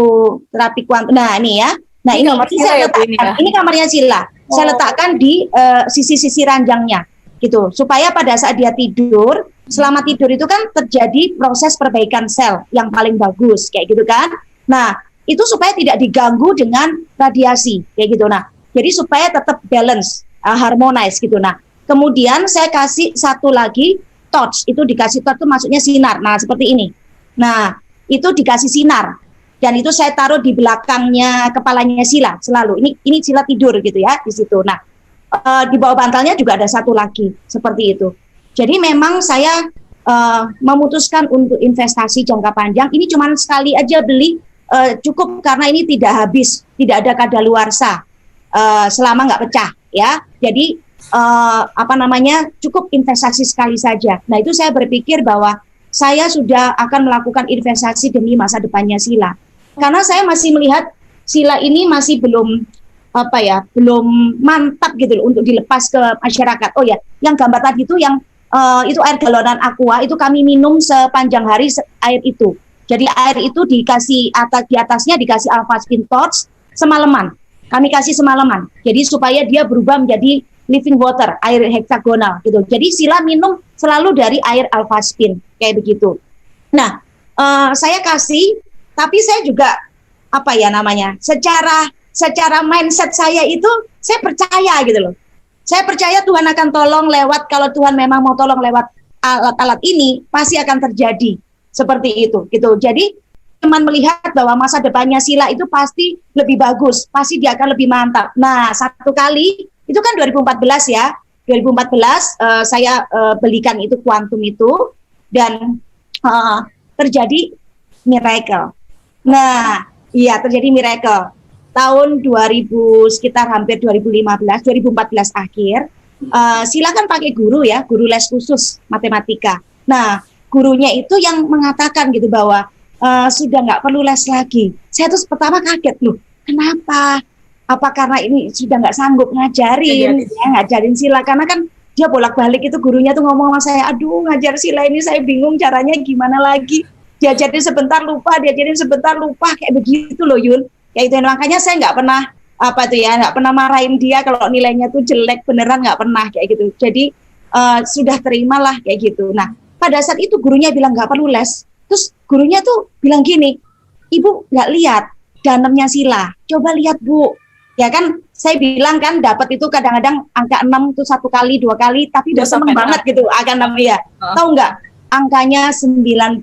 terapi kuantum. Nah, ini ya. Nah, ini saya letakkan. Ini kamarnya Sila. Saya letakkan di sisi-sisi ranjangnya gitu. Supaya pada saat dia tidur, selama tidur itu kan terjadi proses perbaikan sel yang paling bagus kayak gitu kan. Nah, itu supaya tidak diganggu dengan radiasi kayak gitu. Nah, jadi supaya tetap balance, harmonize gitu. Nah, kemudian saya kasih satu lagi torch, itu dikasih torch itu maksudnya sinar. Nah, seperti ini. Nah, itu dikasih sinar. Dan itu saya taruh di belakangnya kepalanya Sila selalu. Ini Sila tidur gitu ya di situ. Nah, di bawah bantalnya juga ada satu lagi seperti itu. Jadi memang saya memutuskan untuk investasi jangka panjang. Ini cuma sekali aja beli cukup karena ini tidak habis, tidak ada kadaluarsa selama nggak pecah ya. Jadi cukup investasi sekali saja. Nah, itu saya berpikir bahwa saya sudah akan melakukan investasi demi masa depannya Sila. Karena saya masih melihat Sila ini masih belum belum mantap gitu loh untuk dilepas ke masyarakat. Oh ya, yang gambar tadi itu yang itu air galonan aqua, itu kami minum sepanjang hari air itu. Jadi air itu dikasih di atasnya dikasih alpha spin torch semalaman. Kami kasih semalaman. Jadi supaya dia berubah menjadi living water, air heksagonal gitu. Jadi Sila minum selalu dari air alpha spin kayak begitu. Nah, saya kasih, tapi saya juga secara mindset saya itu saya percaya gitu loh. Saya percaya Tuhan akan tolong kalau Tuhan memang mau tolong lewat alat-alat ini, pasti akan terjadi seperti itu gitu. Jadi teman melihat bahwa masa depannya Sila itu pasti lebih bagus, pasti dia akan lebih mantap. Nah, satu kali itu kan 2014 ya. 2014 saya belikan itu kuantum itu dan terjadi miracle. Nah, iya terjadi miracle. Tahun 2000 sekitar hampir 2014 akhir, Sila kan pakai guru ya, guru les khusus matematika. Nah, gurunya itu yang mengatakan gitu bahwa sudah nggak perlu les lagi. Saya tuh pertama kaget loh, kenapa? Apa karena ini sudah nggak sanggup ngajarin Sila, karena kan dia bolak-balik itu gurunya tuh ngomong sama saya, aduh ngajar Sila ini saya bingung caranya gimana lagi. Diajarin sebentar lupa, kayak begitu loh Yun. Kayak itu, makanya saya nggak pernah nggak pernah marahin dia kalau nilainya tuh jelek, beneran nggak pernah kayak gitu. Jadi sudah terimalah kayak gitu. Nah, pada saat itu gurunya bilang nggak perlu les. Terus gurunya tuh bilang gini, Ibu nggak lihat danemnya Sila, coba lihat Bu. Ya kan, saya bilang kan dapat itu kadang-kadang angka 6 tuh 1 kali, 2 kali, tapi udah seneng banget gitu angka 6 ya. Tahu nggak? Angkanya 95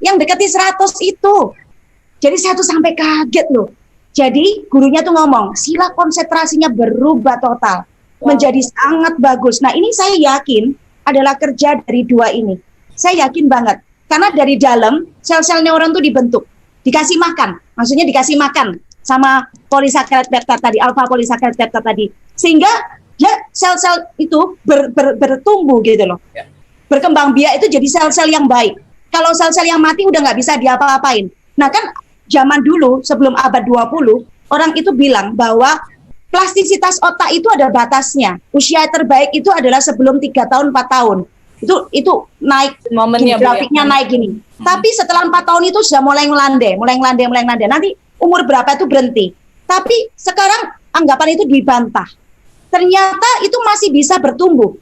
yang dekati 100 itu. Jadi saya tuh sampai kaget loh. Jadi gurunya tuh ngomong, Sila konsentrasinya berubah total, menjadi sangat bagus. Nah, ini saya yakin adalah kerja dari 2 ini. Saya yakin banget. Karena dari dalam sel-sel neuron tuh dibentuk, dikasih makan. Maksudnya dikasih makan sama polisakkarid peptide tadi, alpha polisakkarid peptide tadi. Sehingga ya sel-sel itu bertumbuh gitu loh. Berkembang biak itu jadi sel-sel yang baik. Kalau sel-sel yang mati udah nggak bisa diapa-apain. Nah kan zaman dulu sebelum abad 20, orang itu bilang bahwa plastisitas otak itu ada batasnya. Usia terbaik itu adalah sebelum 3 tahun, 4 tahun. Itu naik Momennya, gini, Bu, ya. grafiknya naik gini. Tapi setelah 4 tahun itu sudah mulai ngelandai. Nanti umur berapa itu berhenti. Tapi sekarang anggapan itu dibantah. Ternyata itu masih bisa bertumbuh.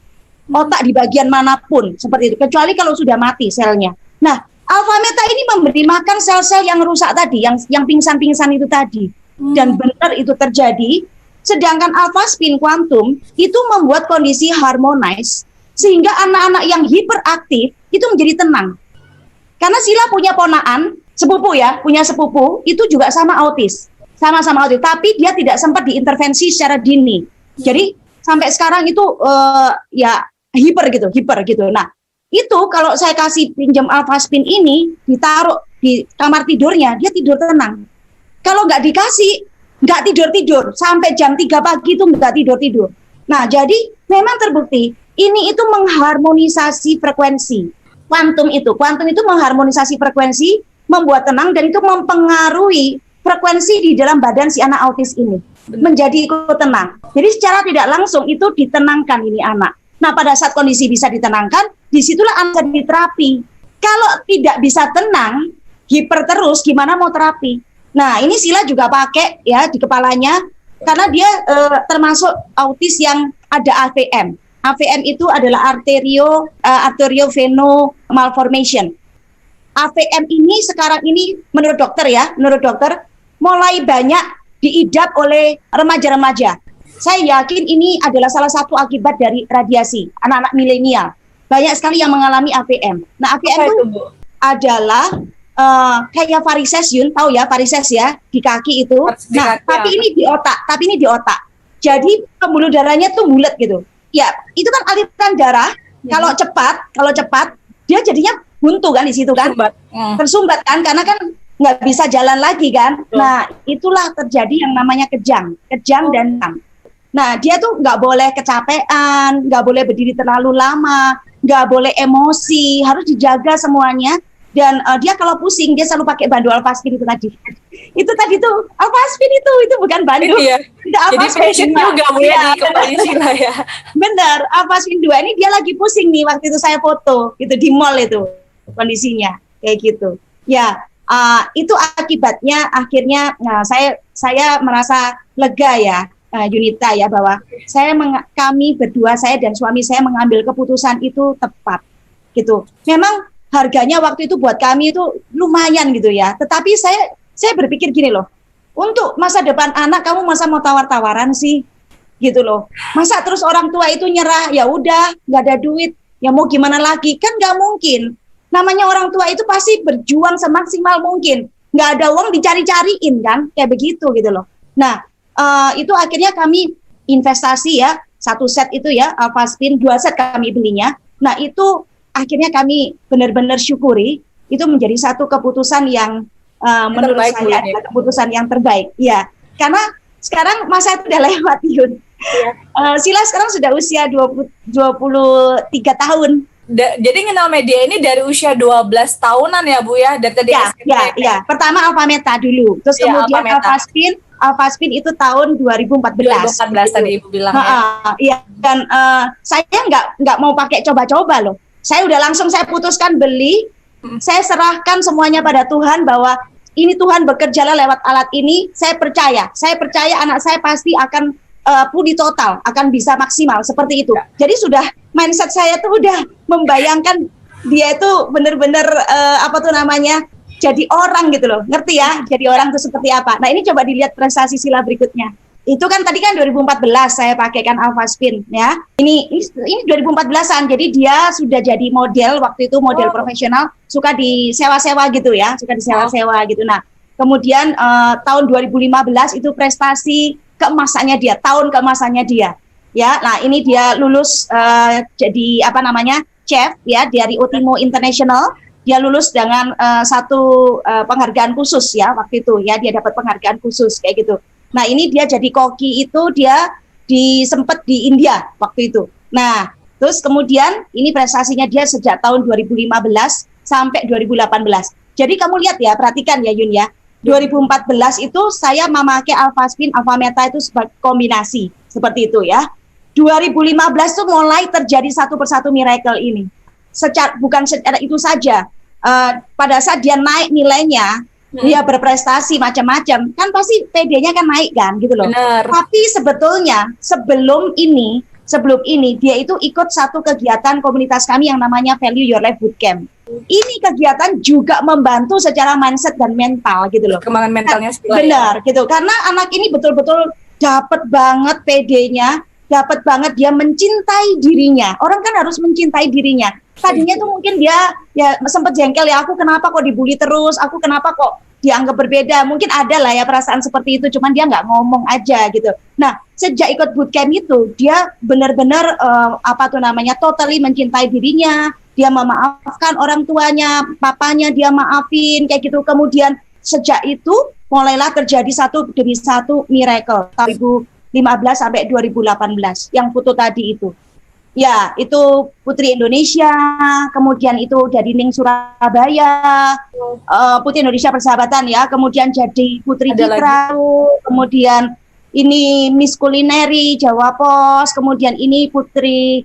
Otak di bagian manapun seperti itu. Kecuali kalau sudah mati selnya. Nah, alfa meta ini memberi makan sel-sel yang rusak tadi, yang pingsan-pingsan itu tadi. Dan benar itu terjadi. Sedangkan alpha spin quantum itu membuat kondisi harmonize sehingga anak-anak yang hiperaktif itu menjadi tenang. Karena Sila punya ponaan, sepupu ya, punya sepupu itu juga sama autis. Sama-sama autis, tapi dia tidak sempat diintervensi secara dini. Jadi sampai sekarang itu ya hiper gitu. Nah, itu kalau saya kasih pinjam alpha spin ini ditaruh di kamar tidurnya, dia tidur tenang. Kalau nggak dikasih, nggak tidur sampai jam 3 pagi itu nggak tidur. Nah, jadi memang terbukti ini itu mengharmonisasi frekuensi. Kuantum itu mengharmonisasi frekuensi, membuat tenang, dan itu mempengaruhi frekuensi di dalam badan si anak autis ini menjadi ikut tenang. Jadi secara tidak langsung itu ditenangkan ini anak. Nah, pada saat kondisi bisa ditenangkan, disitulah anak jadi terapi. Kalau tidak bisa tenang, hiper terus, gimana mau terapi? Nah, ini Sila juga pakai ya di kepalanya, karena dia termasuk autis yang ada AVM. AVM itu adalah arterioveno malformation. AVM ini sekarang ini menurut dokter mulai banyak diidap oleh remaja-remaja. Saya yakin ini adalah salah satu akibat dari radiasi anak-anak milenial. Banyak sekali yang mengalami AVM. Nah, AVM itu adalah kayak varises, Yun, tahu ya varises ya, di kaki itu. Nah, tapi ini di otak. Jadi pembuluh darahnya tuh bulat gitu. Ya, itu kan aliran darah. Kalau cepat, dia jadinya buntu kan di situ kan, tersumbat kan, karena kan nggak bisa jalan lagi kan. Nah, itulah terjadi yang namanya kejang dan tam. Nah, dia tuh nggak boleh kecapean, nggak boleh berdiri terlalu lama, nggak boleh emosi, harus dijaga semuanya. Dan dia kalau pusing, dia selalu pakai bandu alfaspin itu tadi. Itu tadi tuh, alfaspin itu bukan bandu. Iya. Jadi passion juga Bu ya di kepala Sila ya. Bener, alfaspin 2 ini dia lagi pusing nih waktu itu saya foto, gitu di mall itu kondisinya, kayak gitu. Ya, itu akibatnya akhirnya saya merasa lega ya, Yunita ya, bahwa kami berdua, saya dan suami saya mengambil keputusan itu tepat gitu. Memang harganya waktu itu buat kami itu lumayan gitu ya. Tetapi saya berpikir gini loh, untuk masa depan anak kamu masa mau tawar-tawaran sih, gitu loh. Masa terus orang tua itu nyerah, ya udah nggak ada duit, ya mau gimana lagi, kan nggak mungkin. Namanya orang tua itu pasti berjuang semaksimal mungkin. Nggak ada uang dicari-cariin kan, kayak begitu gitu loh. Nah, itu akhirnya kami investasi ya, 1 set itu ya, alfaspin 2 set kami belinya. Nah, itu akhirnya kami benar-benar syukuri, itu menjadi satu keputusan yang menurut terbaik, saya adalah keputusan yang terbaik. Ya, karena sekarang masa itu udah lewat, Yun. Ya. Sila sekarang sudah usia 23 tahun. Jadi kenal media ini dari usia 12 tahunan ya Bu ya, dari tadi SMP. Ya. Pertama alfa meta dulu, terus kemudian alfaspin itu tahun 2014 gitu. Tadi Ibu bilang ya. Iya, dan saya nggak mau pakai coba-coba loh. Saya udah langsung saya putuskan beli, saya serahkan semuanya pada Tuhan, bahwa ini Tuhan bekerjalah lewat alat ini. Saya percaya anak saya pasti akan pulih total, akan bisa maksimal seperti itu. Jadi sudah mindset saya tuh udah membayangkan dia itu benar-benar jadi orang gitu loh, ngerti ya? Jadi orang itu seperti apa. Nah, ini coba dilihat prestasi Sila berikutnya. Itu kan tadi kan 2014 saya pakaikan alfaspin ya. Ini 2014-an. Jadi dia sudah jadi model waktu itu, model profesional, suka disewa-sewa gitu ya, gitu. Nah, kemudian tahun 2015 itu prestasi keemasannya dia, tahun keemasannya dia. Ya, nah ini dia lulus jadi chef ya dari Utimo International. Dia lulus dengan satu penghargaan khusus ya waktu itu ya, dia dapat penghargaan khusus kayak gitu. Nah, ini dia jadi koki itu dia disempet di India waktu itu. Nah, terus kemudian ini prestasinya dia sejak tahun 2015 sampai 2018. Jadi kamu lihat ya, perhatikan ya Yun ya. 2014 itu saya memakai alfaspin, alfa meta itu sebagai kombinasi seperti itu ya. 2015 tuh mulai terjadi satu persatu miracle ini. bukan secara itu saja. Pada saat dia naik nilainya, dia berprestasi macam-macam, kan pasti PD-nya kan naik kan gitu loh. Bener. Tapi sebetulnya sebelum ini dia itu ikut satu kegiatan komunitas kami yang namanya Value Your Life Bootcamp. Ini kegiatan juga membantu secara mindset dan mental gitu loh. Perkembangan mentalnya Sheila. Benar gitu. Karena anak ini betul-betul dapat banget PD-nya, dapat banget dia mencintai dirinya. Orang kan harus mencintai dirinya. Tadinya tuh mungkin dia ya sempat jengkel ya, aku kenapa kok dibully terus, aku kenapa kok dianggap berbeda. Mungkin ada lah ya perasaan seperti itu, cuman dia nggak ngomong aja gitu. Nah, sejak ikut bootcamp itu, dia benar-benar totally mencintai dirinya, dia memaafkan orang tuanya, papanya dia maafin, kayak gitu. Kemudian sejak itu mulailah terjadi satu demi satu miracle. 2015 sampai 2018 yang foto tadi itu. Ya, itu Putri Indonesia, kemudian itu dari Ning Surabaya, Putri Indonesia Persahabatan ya, kemudian jadi Putri Citra, kemudian ini Miss Culinary Jawa Pos, kemudian ini Putri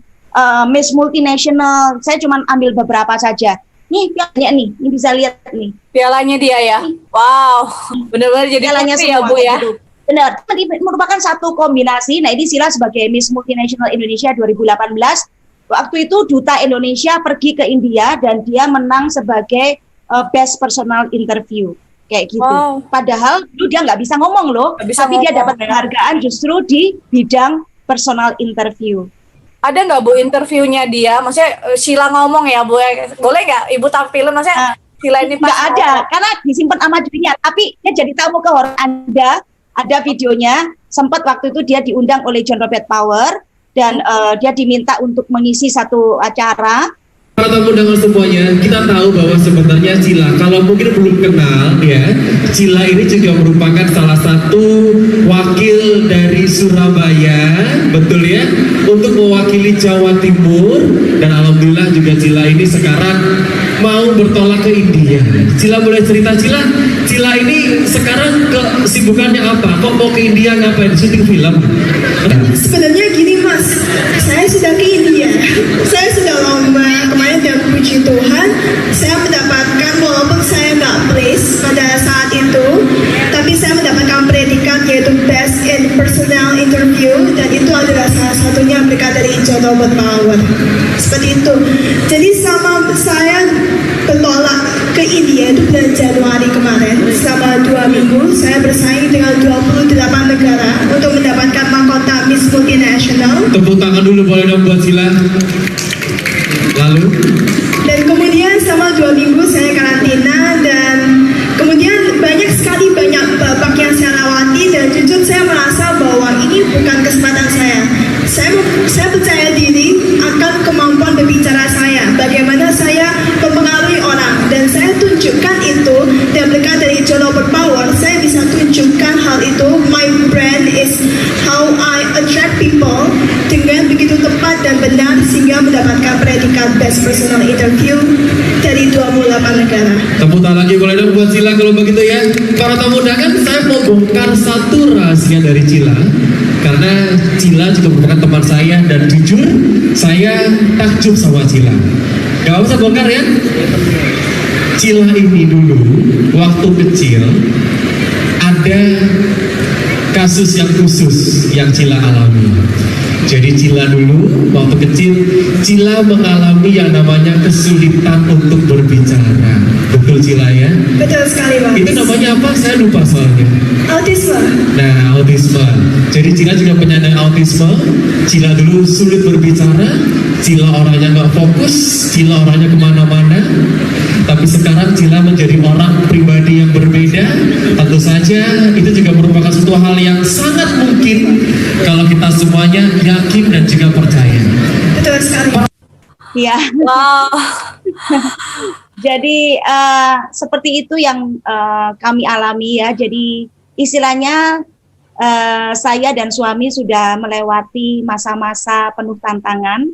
Miss Multinational. Saya cuma ambil beberapa saja. Nih pialanya nih, ini bisa lihat nih. Pialanya dia ya. Wow, benar-benar jadi pialanya ya Bu ya. Gitu. Benar, merupakan satu kombinasi. Nah, ini Sheila sebagai Miss Multinational Indonesia 2018. Waktu itu Duta Indonesia pergi ke India dan dia menang sebagai Best Personal Interview. Kayak gitu. Wow. Padahal dulu dia nggak bisa ngomong loh, tapi dia dapat penghargaan justru di bidang personal interview. Ada nggak Bu interviewnya dia? Maksudnya Sheila ngomong ya Bu, boleh nggak Ibu tampilin? Maksudnya Sheila ini nggak ada, karena disimpan sama dirinya. Tapi dia jadi tamu kehormatan ada videonya. Sempat waktu itu dia diundang oleh John Robert Power dan dia diminta untuk mengisi satu acara. Para tamu undangan semuanya, kita tahu bahwa sebenarnya Sheila, kalau mungkin belum kenal ya, Sheila ini juga merupakan salah satu wakil dari Surabaya, betul ya, untuk mewakili Jawa Timur. Dan alhamdulillah juga Sheila ini sekarang mau bertolak ke India. Sheila boleh cerita, Sheila ini sekarang kesibukannya apa? Kok mau ke India ngapain? Syuting film? Sebenarnya gini Mas, saya sudah ke India, saya sudah lomba kemarin dan puji Tuhan, saya mendapatkan walaupun saya nggak place pada saat itu, tapi saya mendapatkan predikat yaitu Best in Personal Interview dan itu adalah salah satunya berkat dari John Robert Power. Seperti itu. Jadi sama saya bertolak ke India itu bulan Januari kemarin, selama 2 minggu saya bersaing dengan 28 negara untuk mendapatkan mahkota Miss Multinational. Tepuk tangan dulu boleh dong buat Sheila. Lalu? Dan kemudian selama 2 minggu saya karantina dan kemudian banyak babak yang saya lewati dan jujur saya merasa bahwa ini bukan kesempatan saya. Saya percaya diri akan kemampuan berbicara saya, bagaimana saya mempengaruhi orang dan saya tunjukkan itu dan berkat dari John Robert Power saya bisa tunjukkan hal itu. My brand is how I attract people dengan begitu tepat dan benar sehingga mendapatkan predikat Best Personal Interview dari 28 negara. Tepuk tangan lagi boleh dong buat Sheila kalau begitu ya. Para tamu undangan, saya mau bongkar satu rahasia dari Sheila. Karena Sheila juga merupakan teman saya dan jujur saya takjub sama Sheila. Gak usah bongkar ya. Sheila ini dulu waktu kecil ada kasus yang khusus yang Sheila alami. Jadi Sheila dulu waktu kecil Sheila mengalami yang namanya kesulitan untuk berbicara. Betul Sheila ya? Betul sekali Mas. Itu namanya apa? Saya lupa soalnya. Autisme. Nah, autisme. Jadi Sheila juga penyandang autisme. Sheila dulu sulit berbicara. Sheila orangnya nggak fokus. Sheila orangnya kemana-mana. Tapi sekarang Sheila menjadi orang pribadi yang berbeda. Tentu saja itu juga merupakan suatu hal yang sangat mungkin kalau kita semuanya yakin dan juga percaya. Betul sekali. Iya. Wow. Jadi seperti itu yang kami alami ya. Jadi istilahnya saya dan suami sudah melewati masa-masa penuh tantangan.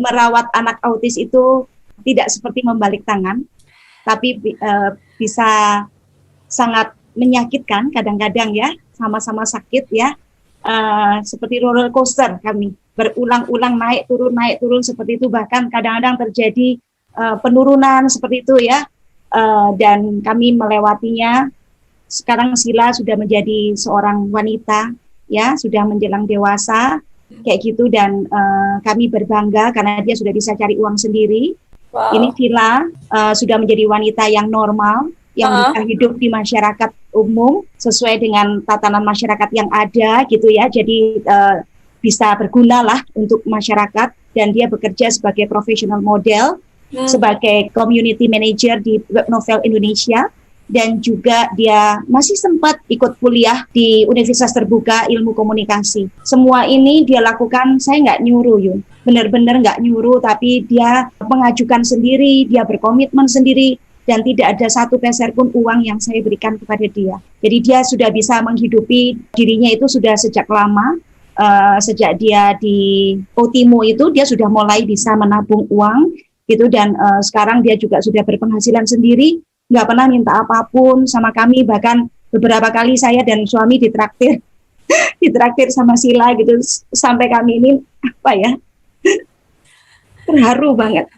Merawat anak autis itu tidak seperti membalik tangan, tapi bisa sangat menyakitkan kadang-kadang ya, sama-sama sakit ya, seperti roller coaster kami. berulang-ulang naik turun seperti itu, bahkan kadang-kadang terjadi penurunan seperti itu ya. Dan kami melewatinya. Sekarang Sila sudah menjadi seorang wanita ya, sudah menjelang dewasa kayak gitu, dan kami berbangga karena dia sudah bisa cari uang sendiri. Wow. Ini Sila sudah menjadi wanita yang normal, yang bisa hidup di masyarakat umum sesuai dengan tatanan masyarakat yang ada gitu ya. Jadi bisa berguna lah untuk masyarakat, dan dia bekerja sebagai professional model, sebagai community manager di Web Novel Indonesia, dan juga dia masih sempat ikut kuliah di Universitas Terbuka Ilmu Komunikasi. Semua ini dia lakukan, saya nggak nyuruh Yun, benar-benar nggak nyuruh, tapi dia mengajukan sendiri, dia berkomitmen sendiri, dan tidak ada satu peser pun uang yang saya berikan kepada dia. Jadi dia sudah bisa menghidupi dirinya itu sudah sejak lama. Sejak dia di Otimo itu dia sudah mulai bisa menabung uang gitu, dan sekarang dia juga sudah berpenghasilan sendiri, nggak pernah minta apapun sama kami. Bahkan beberapa kali saya dan suami ditraktir ditraktir sama Sila gitu, sampai kami ini apa ya, terharu banget.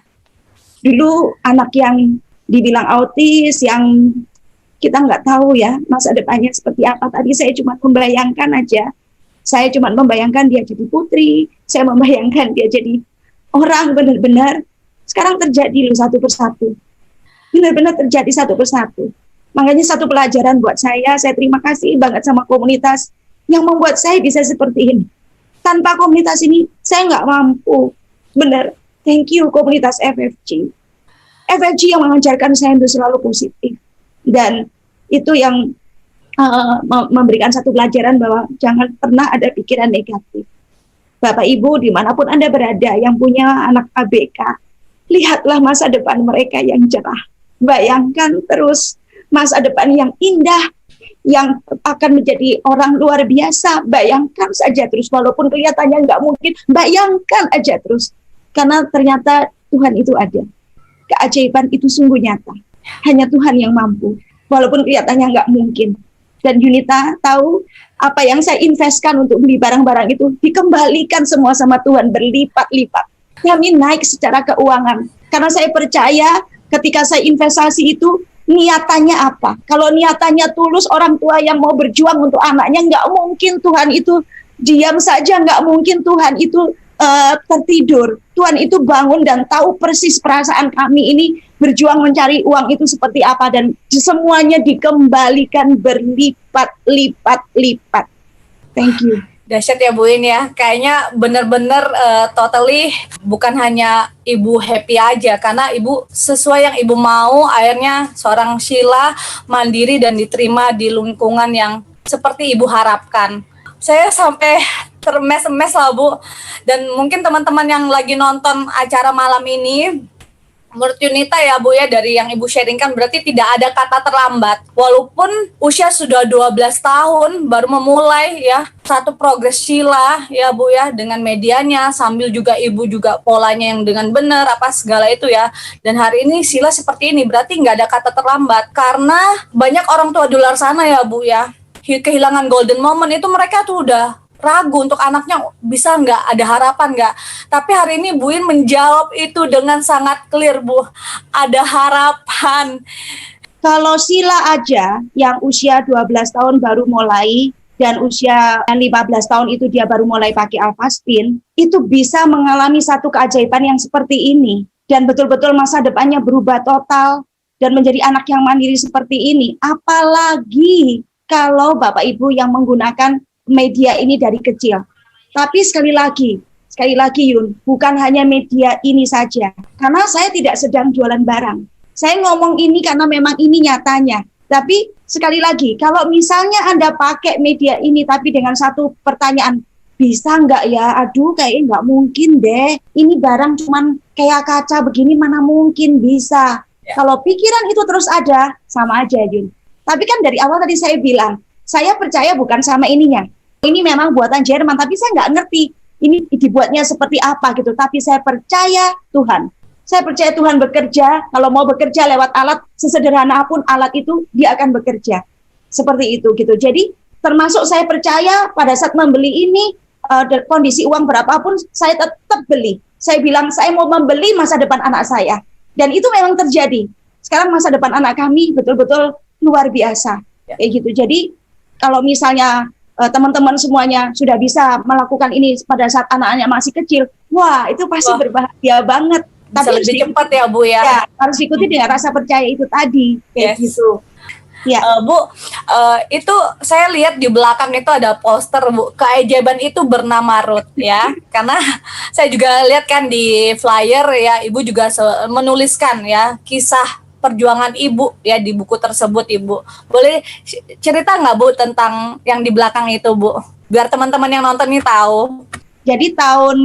Dulu anak yang dibilang autis, yang kita nggak tahu ya masa depannya seperti apa. Tadi saya cuma membayangkan aja, saya cuma membayangkan dia jadi putri, saya membayangkan dia jadi orang benar-benar. Sekarang terjadi loh satu persatu, benar-benar terjadi satu persatu. Makanya satu pelajaran buat saya terima kasih banget sama komunitas yang membuat saya bisa seperti ini. Tanpa komunitas ini saya nggak mampu, benar. Thank you komunitas FFG yang mengajarkan saya untuk selalu positif, dan itu yang memberikan satu pelajaran bahwa jangan pernah ada pikiran negatif. Bapak Ibu dimanapun Anda berada yang punya anak ABK, lihatlah masa depan mereka yang cerah. Bayangkan terus masa depan yang indah, yang akan menjadi orang luar biasa. Bayangkan saja terus, walaupun kelihatannya nggak mungkin, bayangkan aja terus. Karena ternyata Tuhan itu ada. Keajaiban itu sungguh nyata. Hanya Tuhan yang mampu, walaupun kelihatannya nggak mungkin. Dan Yunita tahu apa yang saya investkan untuk beli barang-barang itu dikembalikan semua sama Tuhan berlipat-lipat. Kami naik secara keuangan karena saya percaya ketika saya investasi itu niatannya apa. Kalau niatannya tulus, orang tua yang mau berjuang untuk anaknya, nggak mungkin Tuhan itu diam saja, nggak mungkin Tuhan itu tertidur. Tuhan itu bangun dan tahu persis perasaan kami ini berjuang mencari uang itu seperti apa, dan semuanya dikembalikan berlipat-lipat-lipat. Thank you. Dahsyat ya Bu In ya, kayaknya bener-bener totally bukan hanya Ibu happy aja, karena Ibu sesuai yang Ibu mau, akhirnya seorang Sheila mandiri dan diterima di lingkungan yang seperti Ibu harapkan. Saya sampai termes-mes lah Bu, dan mungkin teman-teman yang lagi nonton acara malam ini, menurut Yunita ya Bu ya, dari yang Ibu sharingkan berarti tidak ada kata terlambat. Walaupun usia sudah 12 tahun baru memulai ya satu progres Sheila ya Bu ya, dengan medianya, sambil juga Ibu juga polanya yang dengan benar apa segala itu ya. Dan hari ini Sheila seperti ini, berarti nggak ada kata terlambat, karena banyak orang tua di luar sana ya Bu ya, kehilangan golden moment itu, mereka tuh udah ragu untuk anaknya bisa nggak, ada harapan nggak. Tapi hari ini Bu In menjawab itu dengan sangat clear Bu, ada harapan. Kalau Sila aja yang usia 12 tahun baru mulai, dan usia 15 tahun itu dia baru mulai pakai Alphastin, itu bisa mengalami satu keajaiban yang seperti ini, dan betul-betul masa depannya berubah total dan menjadi anak yang mandiri seperti ini. Apalagi kalau Bapak Ibu yang menggunakan media ini dari kecil. Tapi sekali lagi Yun, bukan hanya media ini saja. Karena saya tidak sedang jualan barang. Saya ngomong ini karena memang ini nyatanya. Tapi sekali lagi, kalau misalnya Anda pakai media ini tapi dengan satu pertanyaan, bisa nggak ya? Aduh, kayaknya nggak mungkin deh. Ini barang cuman kayak kaca begini, mana mungkin bisa. Kalau pikiran itu terus ada, sama aja Yun. Tapi kan dari awal tadi saya bilang, saya percaya bukan sama ininya. Ini memang buatan Jerman, tapi saya nggak ngerti ini dibuatnya seperti apa gitu. Tapi saya percaya Tuhan. Saya percaya Tuhan bekerja. Kalau mau bekerja lewat alat, sesederhana apapun alat itu, dia akan bekerja. Seperti itu gitu. Jadi termasuk saya percaya pada saat membeli ini, kondisi uang berapapun saya tetap beli. Saya bilang saya mau membeli masa depan anak saya. Dan itu memang terjadi. Sekarang masa depan anak kami betul-betul luar biasa. Kayak gitu. Jadi kalau misalnya teman-teman semuanya sudah bisa melakukan ini pada saat anak-anaknya masih kecil, wah itu pasti berbahagia banget. Bisa Tapi lebih cepat ya Bu ya. Ya, harus ikuti dengan rasa percaya itu tadi, kayak gitu. Ya. Bu, itu saya lihat di belakang itu ada poster Bu, keajaiban itu bernama Ruth ya. Karena saya juga lihat kan di flyer ya, Ibu juga menuliskan ya kisah perjuangan Ibu ya di buku tersebut Ibu. Boleh cerita nggak Bu tentang yang di belakang itu Bu? Biar teman-teman yang nonton ini tahu. Jadi tahun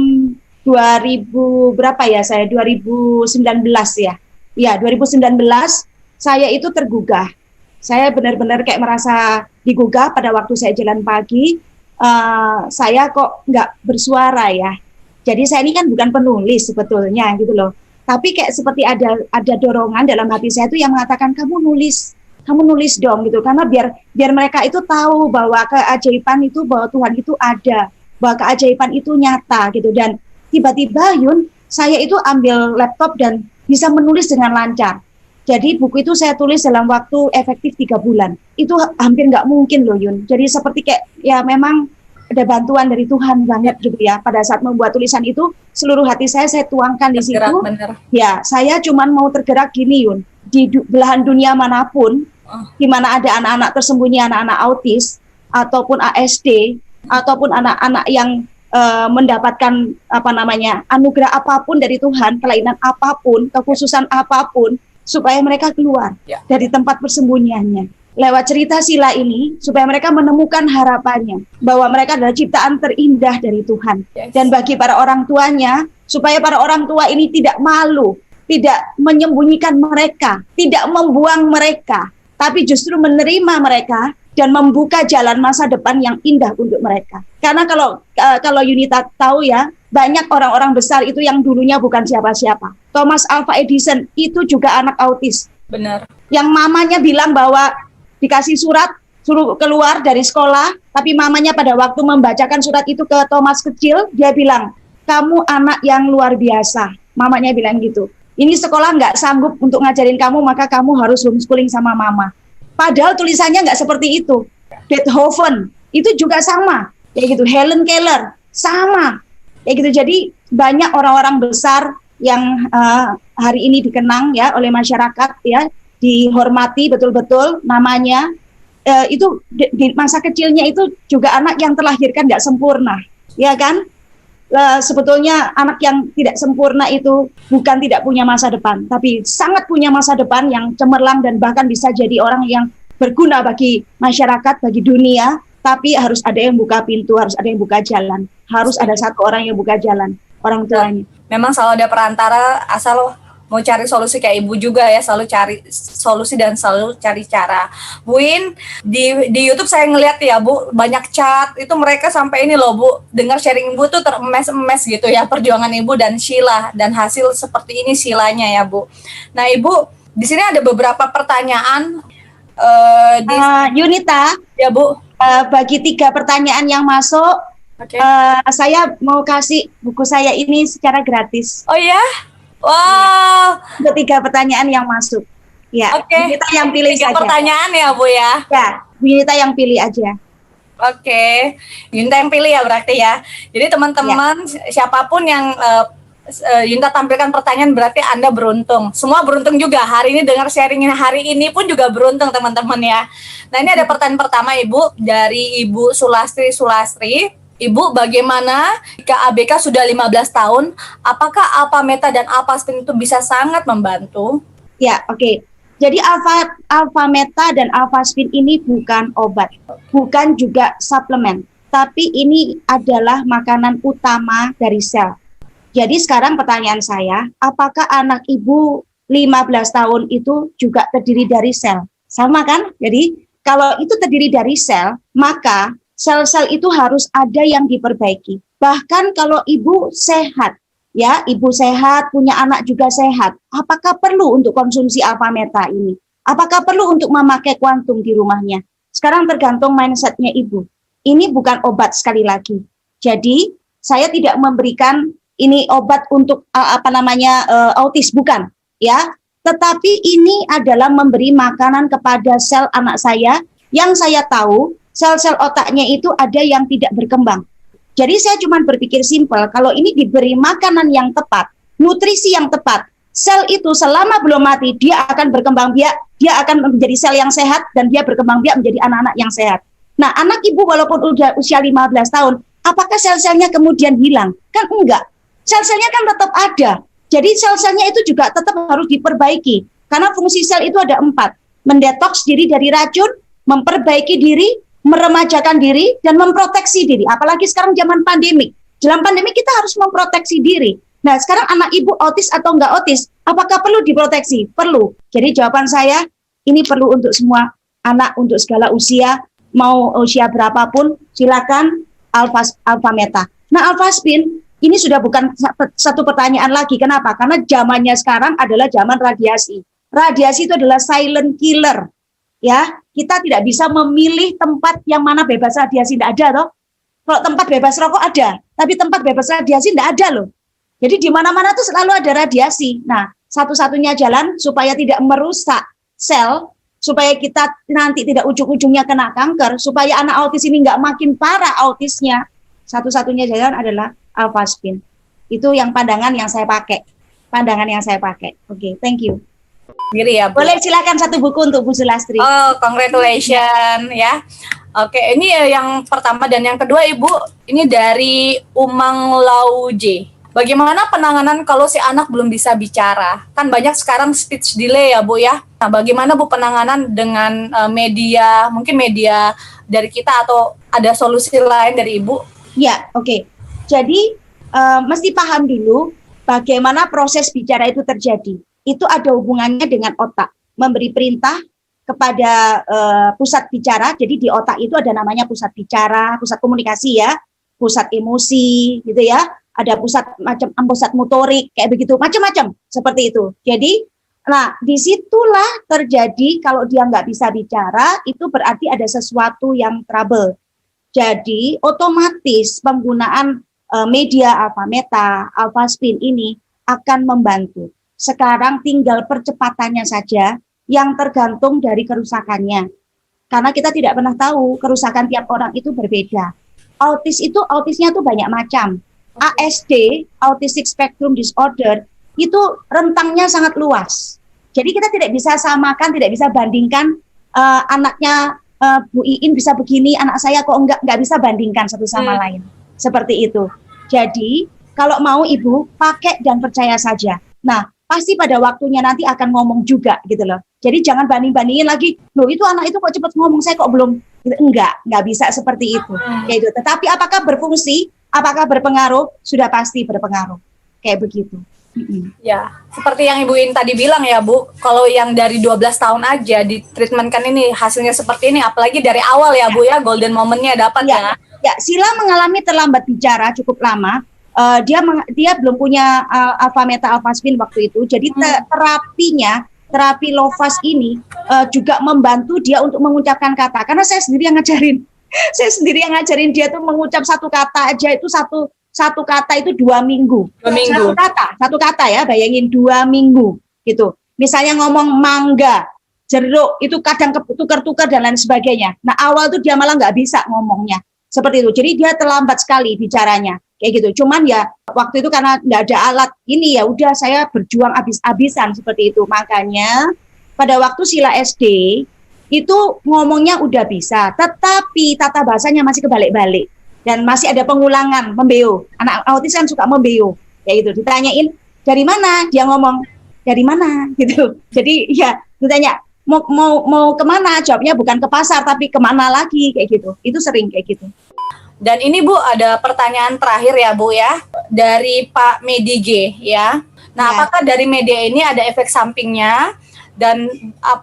2000 berapa ya saya? 2019 ya. Ya, 2019 saya itu tergugah. Saya benar-benar kayak merasa digugah pada waktu saya jalan pagi. Saya kok nggak bersuara ya. Jadi saya ini kan bukan penulis sebetulnya gitu loh. Tapi kayak seperti ada dorongan dalam hati saya itu yang mengatakan kamu nulis dong gitu. Karena biar mereka itu tahu bahwa keajaiban itu, bahwa Tuhan itu ada, bahwa keajaiban itu nyata gitu. Dan tiba-tiba Yun, saya itu ambil laptop dan bisa menulis dengan lancar. Jadi buku itu saya tulis dalam waktu efektif 3 bulan. Itu hampir nggak mungkin loh Yun. Jadi seperti kayak ya memang ada bantuan dari Tuhan banget gitu ya. Pada saat membuat tulisan itu seluruh hati saya tuangkan di situ. Bener. Ya saya cuman mau tergerak gini Yun. Di belahan dunia manapun, di mana ada anak-anak tersembunyi, anak-anak autis ataupun ASD ataupun anak-anak yang mendapatkan anugerah apapun dari Tuhan, kelainan apapun, kekhususan apapun, supaya mereka keluar dari tempat persembunyiannya. Lewat cerita Sila ini, supaya mereka menemukan harapannya, bahwa mereka adalah ciptaan terindah dari Tuhan. Dan bagi para orang tuanya, supaya para orang tua ini tidak malu, tidak menyembunyikan mereka, tidak membuang mereka, tapi justru menerima mereka dan membuka jalan masa depan yang indah untuk mereka. Karena kalau Yunita tahu ya, banyak orang-orang besar itu yang dulunya bukan siapa-siapa. Thomas Alva Edison itu juga anak autis. Benar. Yang mamanya bilang bahwa dikasih surat, suruh keluar dari sekolah, tapi mamanya pada waktu membacakan surat itu ke Thomas kecil, dia bilang, kamu anak yang luar biasa. Mamanya bilang gitu. Ini sekolah nggak sanggup untuk ngajarin kamu, maka kamu harus homeschooling sama mama. Padahal tulisannya nggak seperti itu. Beethoven itu juga sama, kayak gitu. Helen Keller sama, kayak gitu. Jadi banyak orang-orang besar yang hari ini dikenang ya oleh masyarakat ya, dihormati betul-betul namanya. Itu di masa kecilnya itu juga anak yang terlahirkan nggak sempurna, ya kan? Sebetulnya anak yang tidak sempurna itu bukan tidak punya masa depan, tapi sangat punya masa depan yang cemerlang dan bahkan bisa jadi orang yang berguna bagi masyarakat, bagi dunia. Tapi harus ada yang buka pintu, harus ada yang buka jalan, harus ada satu orang yang buka jalan, orang tuanya. Memang selalu ada perantara, asal mau cari solusi kayak Ibu juga ya, selalu cari solusi dan selalu cari cara. Bu In, di YouTube saya ngeliat ya Bu, banyak chat, itu mereka sampai ini loh Bu, dengar sharing Ibu tuh teremes-emes gitu ya, perjuangan Ibu dan Sheila, dan hasil seperti ini Sheilanya ya Bu. Nah Ibu, di sini ada beberapa pertanyaan. Yunita, ya Bu. Bagi 3 pertanyaan yang masuk, saya mau kasih buku saya ini secara gratis. Oh ya? Wow. Untuk 3 pertanyaan yang masuk. Ya, Yunita yang pilih 3 saja. pertanyaan ya Bu ya? Ya, Yunita yang pilih aja. Oke, Yunita yang pilih ya berarti ya. Jadi teman-teman siapapun yang Yunita tampilkan pertanyaan berarti Anda beruntung. Semua beruntung juga. Hari ini dengar sharingin hari ini pun juga beruntung teman-teman ya. Nah ini ada pertanyaan pertama Ibu dari Ibu Sulastri. Ibu, bagaimana jika ABK sudah 15 tahun? Apakah alpha meta dan alpha spin itu bisa sangat membantu? Ya, oke. Jadi alpha meta dan alpha spin ini bukan obat, bukan juga suplemen, tapi ini adalah makanan utama dari sel. Jadi sekarang pertanyaan saya, apakah anak Ibu 15 tahun itu juga terdiri dari sel? Sama kan? Jadi kalau itu terdiri dari sel, maka sel-sel itu harus ada yang diperbaiki. Bahkan kalau ibu sehat, ya, ibu sehat, punya anak juga sehat, apakah perlu untuk konsumsi alpha meta ini? Apakah perlu untuk memakai kuantum di rumahnya? Sekarang tergantung mindsetnya ibu. Ini bukan obat sekali lagi. Jadi saya tidak memberikan ini obat untuk autis, bukan, ya. Tetapi ini adalah memberi makanan kepada sel anak saya yang saya tahu sel-sel otaknya itu ada yang tidak berkembang. Jadi saya cuma berpikir simpel, kalau ini diberi makanan yang tepat, nutrisi yang tepat, sel itu selama belum mati dia akan berkembang biak, dia akan menjadi sel yang sehat dan dia berkembang biak menjadi anak-anak yang sehat. Nah, anak ibu walaupun udah usia 15 tahun, apakah sel-selnya kemudian hilang? Kan enggak. Sel-selnya kan tetap ada. Jadi sel-selnya itu juga tetap harus diperbaiki. Karena fungsi sel itu ada 4. Mendetoks diri dari racun, memperbaiki diri, meremajakan diri, dan memproteksi diri. Apalagi sekarang zaman pandemik. Dalam pandemi kita harus memproteksi diri. Nah, sekarang anak ibu autis atau enggak autis, apakah perlu diproteksi? Perlu. Jadi jawaban saya, ini perlu untuk semua anak, untuk segala usia, mau usia berapapun, silakan alfa meta. Nah, alfaspin ini sudah bukan satu pertanyaan lagi. Kenapa? Karena zamannya sekarang adalah zaman radiasi. Radiasi itu adalah silent killer. Ya, kita tidak bisa memilih tempat yang mana bebas radiasi, tidak ada toh. Kalau tempat bebas rokok ada, tapi tempat bebas radiasi tidak ada loh. Jadi di mana-mana tuh selalu ada radiasi. Nah, satu-satunya jalan supaya tidak merusak sel, supaya kita nanti tidak ujung-ujungnya kena kanker, supaya anak autis ini nggak makin parah autisnya, satu-satunya jalan adalah alfaspin. Itu yang pandangan yang saya pakai. Oke, thank you. Sendiri ya, Bu. Boleh silakan satu buku untuk Bu Sulastri. Oh, congratulations ya. Oke, ini yang pertama dan yang kedua Ibu, ini dari Umang Lauje. Bagaimana penanganan kalau si anak belum bisa bicara? Kan banyak sekarang speech delay ya, Bu ya. Nah, bagaimana Bu penanganan dengan media, mungkin media dari kita atau ada solusi lain dari Ibu? Ya, oke. Jadi mesti paham dulu bagaimana proses bicara itu terjadi. Itu ada hubungannya dengan otak. Memberi perintah kepada pusat bicara. Jadi di otak itu ada namanya pusat bicara, pusat komunikasi ya, pusat emosi gitu ya. Ada pusat motorik kayak begitu, macam-macam seperti itu. Jadi, nah disitulah terjadi kalau dia nggak bisa bicara, itu berarti ada sesuatu yang trouble. Jadi otomatis penggunaan media alfa meta, alfaspin ini akan membantu. Sekarang tinggal percepatannya saja yang tergantung dari kerusakannya. Karena kita tidak pernah tahu kerusakan tiap orang itu berbeda. Autisnya tuh banyak macam. ASD, Autistic Spectrum Disorder, itu rentangnya sangat luas. Jadi kita tidak bisa samakan, tidak bisa bandingkan anaknya Bu Iin bisa begini, anak saya kok nggak bisa bandingkan satu sama lain. Seperti itu. Jadi kalau mau Ibu pakai dan percaya saja. Nah, pasti pada waktunya nanti akan ngomong juga gitu loh. Jadi jangan banding-bandingin lagi, loh itu anak itu kok cepat ngomong, saya kok belum. Enggak bisa seperti itu. Kayak itu. Tetapi apakah berfungsi, apakah berpengaruh? Sudah pasti berpengaruh. Kayak begitu. Ya, seperti yang Ibu In tadi bilang ya Bu, kalau yang dari 12 tahun aja di treatment kan ini hasilnya seperti ini, apalagi dari awal ya Bu ya, golden momentnya dapat ya. Ya, Sila mengalami terlambat bicara cukup lama. Dia belum punya alfa meta alfaspin waktu itu. Jadi terapi Lovas ini juga membantu dia untuk mengucapkan kata. Karena saya sendiri yang ngajarin. Saya sendiri yang ngajarin dia tuh mengucap satu kata aja itu satu kata itu 2 minggu. 2 minggu. Satu kata ya, bayangin 2 minggu gitu. Misalnya ngomong mangga, jeruk itu kadang tukar-tukar dan lain sebagainya. Nah awal tuh dia malah nggak bisa ngomongnya. Seperti itu. Jadi dia terlambat sekali bicaranya. Kayak gitu. Cuman ya waktu itu karena nggak ada alat ini ya udah saya berjuang habis-habisan seperti itu. Makanya pada waktu Sila SD itu ngomongnya udah bisa, tetapi tata bahasanya masih kebalik-balik dan masih ada pengulangan, membeo. Anak autis kan suka membeo. Kayak gitu. Ditanyain dari mana, dia ngomong dari mana gitu. Jadi ya ditanya mau kemana, jawabnya bukan ke pasar tapi kemana lagi kayak gitu. Itu sering kayak gitu. Dan ini Bu ada pertanyaan terakhir ya Bu ya, dari Pak Medige ya. Nah Ya. apakah dari media ini ada efek sampingnya dan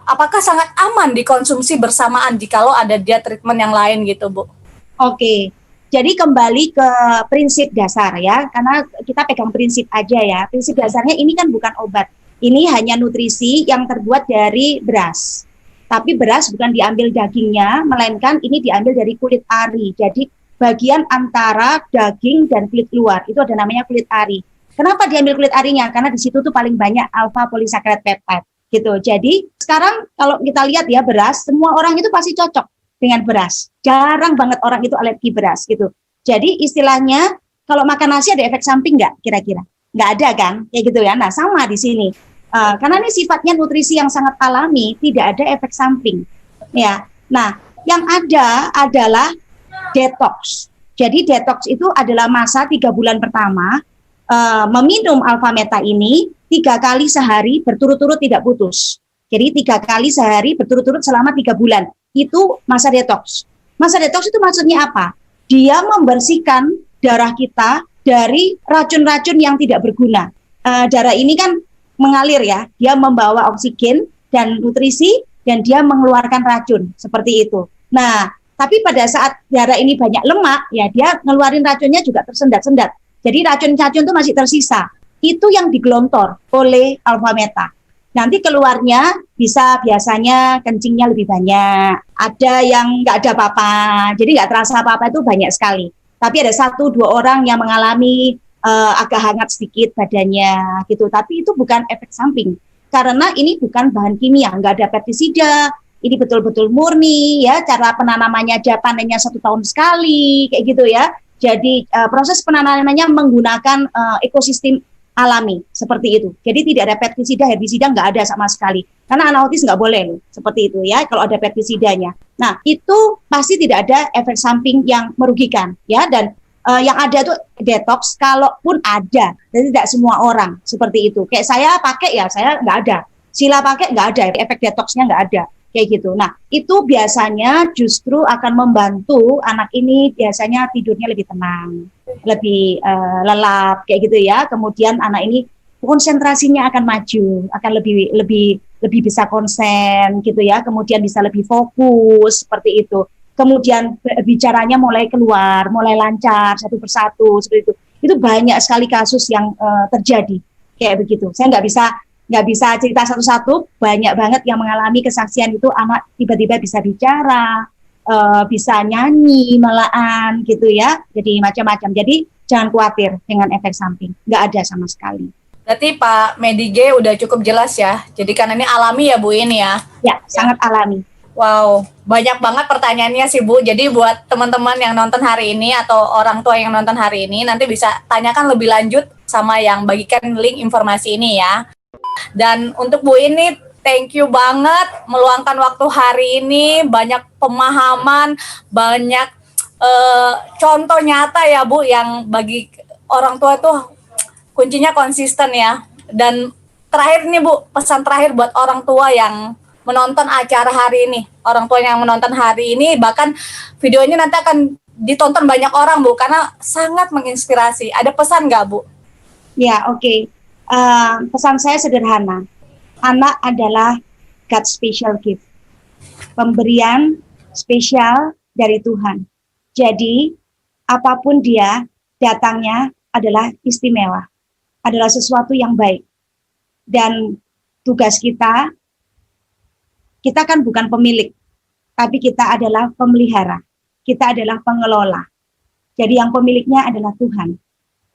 apakah sangat aman dikonsumsi bersamaan jikalau ada dia treatment yang lain gitu Bu? Oke, jadi kembali ke prinsip dasar ya, karena kita pegang prinsip aja ya. Prinsip dasarnya ini kan bukan obat, ini hanya nutrisi yang terbuat dari beras. Tapi beras bukan diambil dagingnya, melainkan ini diambil dari kulit ari. Jadi bagian antara daging dan kulit luar. Itu ada namanya kulit ari. Kenapa diambil kulit arinya? Karena di situ tuh paling banyak alpha polysaccharide peptide gitu. Jadi sekarang kalau kita lihat ya beras, semua orang itu pasti cocok dengan beras. Jarang banget orang itu alergi beras gitu. Jadi istilahnya kalau makan nasi ada efek samping nggak kira-kira? Nggak ada kan? Kayak gitu ya. Nah sama di sini. Karena ini sifatnya nutrisi yang sangat alami, tidak ada efek samping. Ya. Nah yang ada adalah detox. Jadi detox itu adalah masa 3 bulan pertama meminum alpha meta ini 3 kali sehari berturut-turut tidak putus. Jadi 3 kali sehari berturut-turut selama 3 bulan. Itu masa detox. Masa detox itu maksudnya apa? Dia membersihkan darah kita dari racun-racun yang tidak berguna. Darah ini kan mengalir ya, dia membawa oksigen dan nutrisi dan dia mengeluarkan racun seperti itu. Nah, tapi pada saat darah ini banyak lemak, ya dia ngeluarin racunnya juga tersendat-sendat. Jadi racun-racun itu masih tersisa. Itu yang digelontor oleh alpha meta. Nanti keluarnya bisa biasanya kencingnya lebih banyak. Ada yang nggak ada apa-apa, jadi nggak terasa apa-apa itu banyak sekali. Tapi ada 1-2 orang yang mengalami agak hangat sedikit badannya gitu. Tapi itu bukan efek samping. Karena ini bukan bahan kimia, nggak ada pestisida. Ini betul-betul murni ya, cara penanamannya aja panennya 1 tahun sekali, kayak gitu ya. Jadi proses penanamannya menggunakan ekosistem alami seperti itu. Jadi tidak ada pestisida, herbisida nggak ada sama sekali. Karena anak autis nggak boleh loh, seperti itu ya. Kalau ada pestisidanya, nah itu pasti tidak ada efek samping yang merugikan ya. Dan yang ada tuh detox, kalaupun ada, jadi tidak semua orang seperti itu. Kayak saya pakai ya, saya nggak ada. Sila pakai nggak ada, efek detoxnya nggak ada. Kayak gitu. Nah, itu biasanya justru akan membantu anak ini biasanya tidurnya lebih tenang, lebih lelap kayak gitu ya. Kemudian anak ini konsentrasinya akan maju, akan lebih bisa konsen gitu ya. Kemudian bisa lebih fokus seperti itu. Kemudian bicaranya mulai keluar, mulai lancar satu persatu seperti itu. Itu banyak sekali kasus yang terjadi kayak begitu. Saya nggak bisa cerita satu-satu, banyak banget yang mengalami kesaksian itu anak tiba-tiba bisa bicara, bisa nyanyi malahan gitu ya, jadi macam-macam. Jadi jangan khawatir dengan efek samping, nggak ada sama sekali. Berarti Pak Medige udah cukup jelas ya, jadi karena ini alami ya Bu ini ya? Ya, sangat alami. Wow, banyak banget pertanyaannya sih Bu. Jadi buat teman-teman yang nonton hari ini atau orang tua yang nonton hari ini, nanti bisa tanyakan lebih lanjut sama yang bagikan link informasi ini ya. Dan untuk Bu ini, thank you banget meluangkan waktu hari ini, banyak pemahaman, banyak contoh nyata ya Bu, yang bagi orang tua tuh kuncinya konsisten ya. Dan terakhir nih Bu, pesan terakhir buat orang tua yang menonton acara hari ini, orang tua yang menonton hari ini, bahkan video ini nanti akan ditonton banyak orang Bu, karena sangat menginspirasi. Ada pesan nggak Bu? Ya, oke. Pesan saya sederhana, anak adalah God's special gift, pemberian spesial dari Tuhan. Jadi apapun dia, datangnya adalah istimewa, adalah sesuatu yang baik. Dan tugas kita kan bukan pemilik, tapi kita adalah pemelihara, kita adalah pengelola. Jadi yang pemiliknya adalah Tuhan.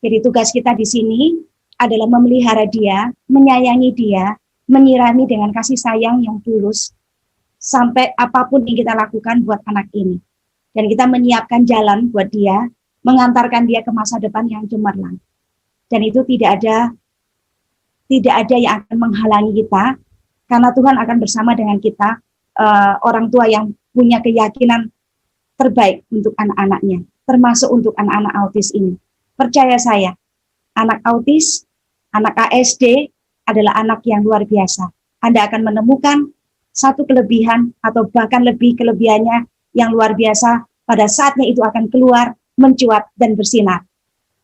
Jadi tugas kita di sini adalah memelihara dia, menyayangi dia, menyirami dengan kasih sayang yang tulus, sampai apapun yang kita lakukan buat anak ini. Dan kita menyiapkan jalan buat dia, mengantarkan dia ke masa depan yang cemerlang. Dan itu tidak ada yang akan menghalangi kita, karena Tuhan akan bersama dengan kita, orang tua yang punya keyakinan terbaik untuk anak-anaknya, termasuk untuk anak-anak autis ini. Percaya saya, anak autis, anak ASD adalah anak yang luar biasa. Anda akan menemukan satu kelebihan atau bahkan lebih kelebihannya yang luar biasa, pada saatnya itu akan keluar, mencuat, dan bersinar.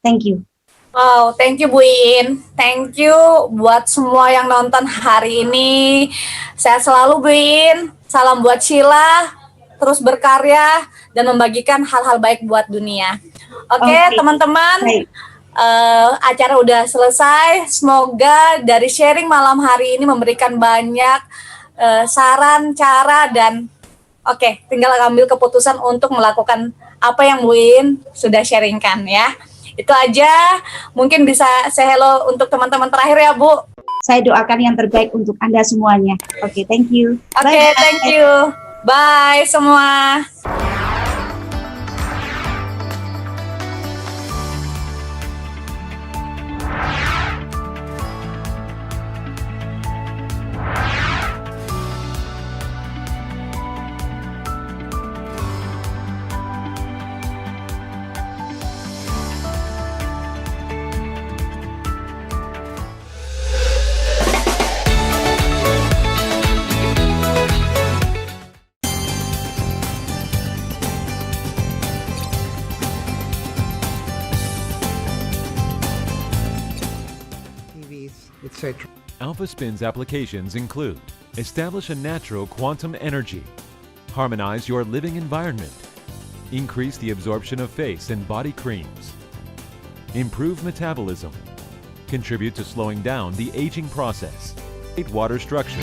Thank you. Wow, thank you Bu Iin. Thank you buat semua yang nonton hari ini. Sehat selalu Bu Iin. Salam buat Sheila. Terus berkarya dan membagikan hal-hal baik buat dunia. Oke, teman-teman. Acara udah selesai. Semoga dari sharing malam hari ini memberikan banyak saran, cara, dan tinggal ambil keputusan untuk melakukan apa yang Bu In sudah sharingkan ya. Itu aja, mungkin bisa say hello untuk teman-teman terakhir ya Bu. Saya doakan yang terbaik untuk Anda semuanya. Oke, thank you. Oke, Bye-bye. thank you. Bye semua. TVs, etc. AlphaSpin's applications include establish a natural quantum energy, harmonize your living environment, increase the absorption of face and body creams, improve metabolism, contribute to slowing down the aging process, water structure,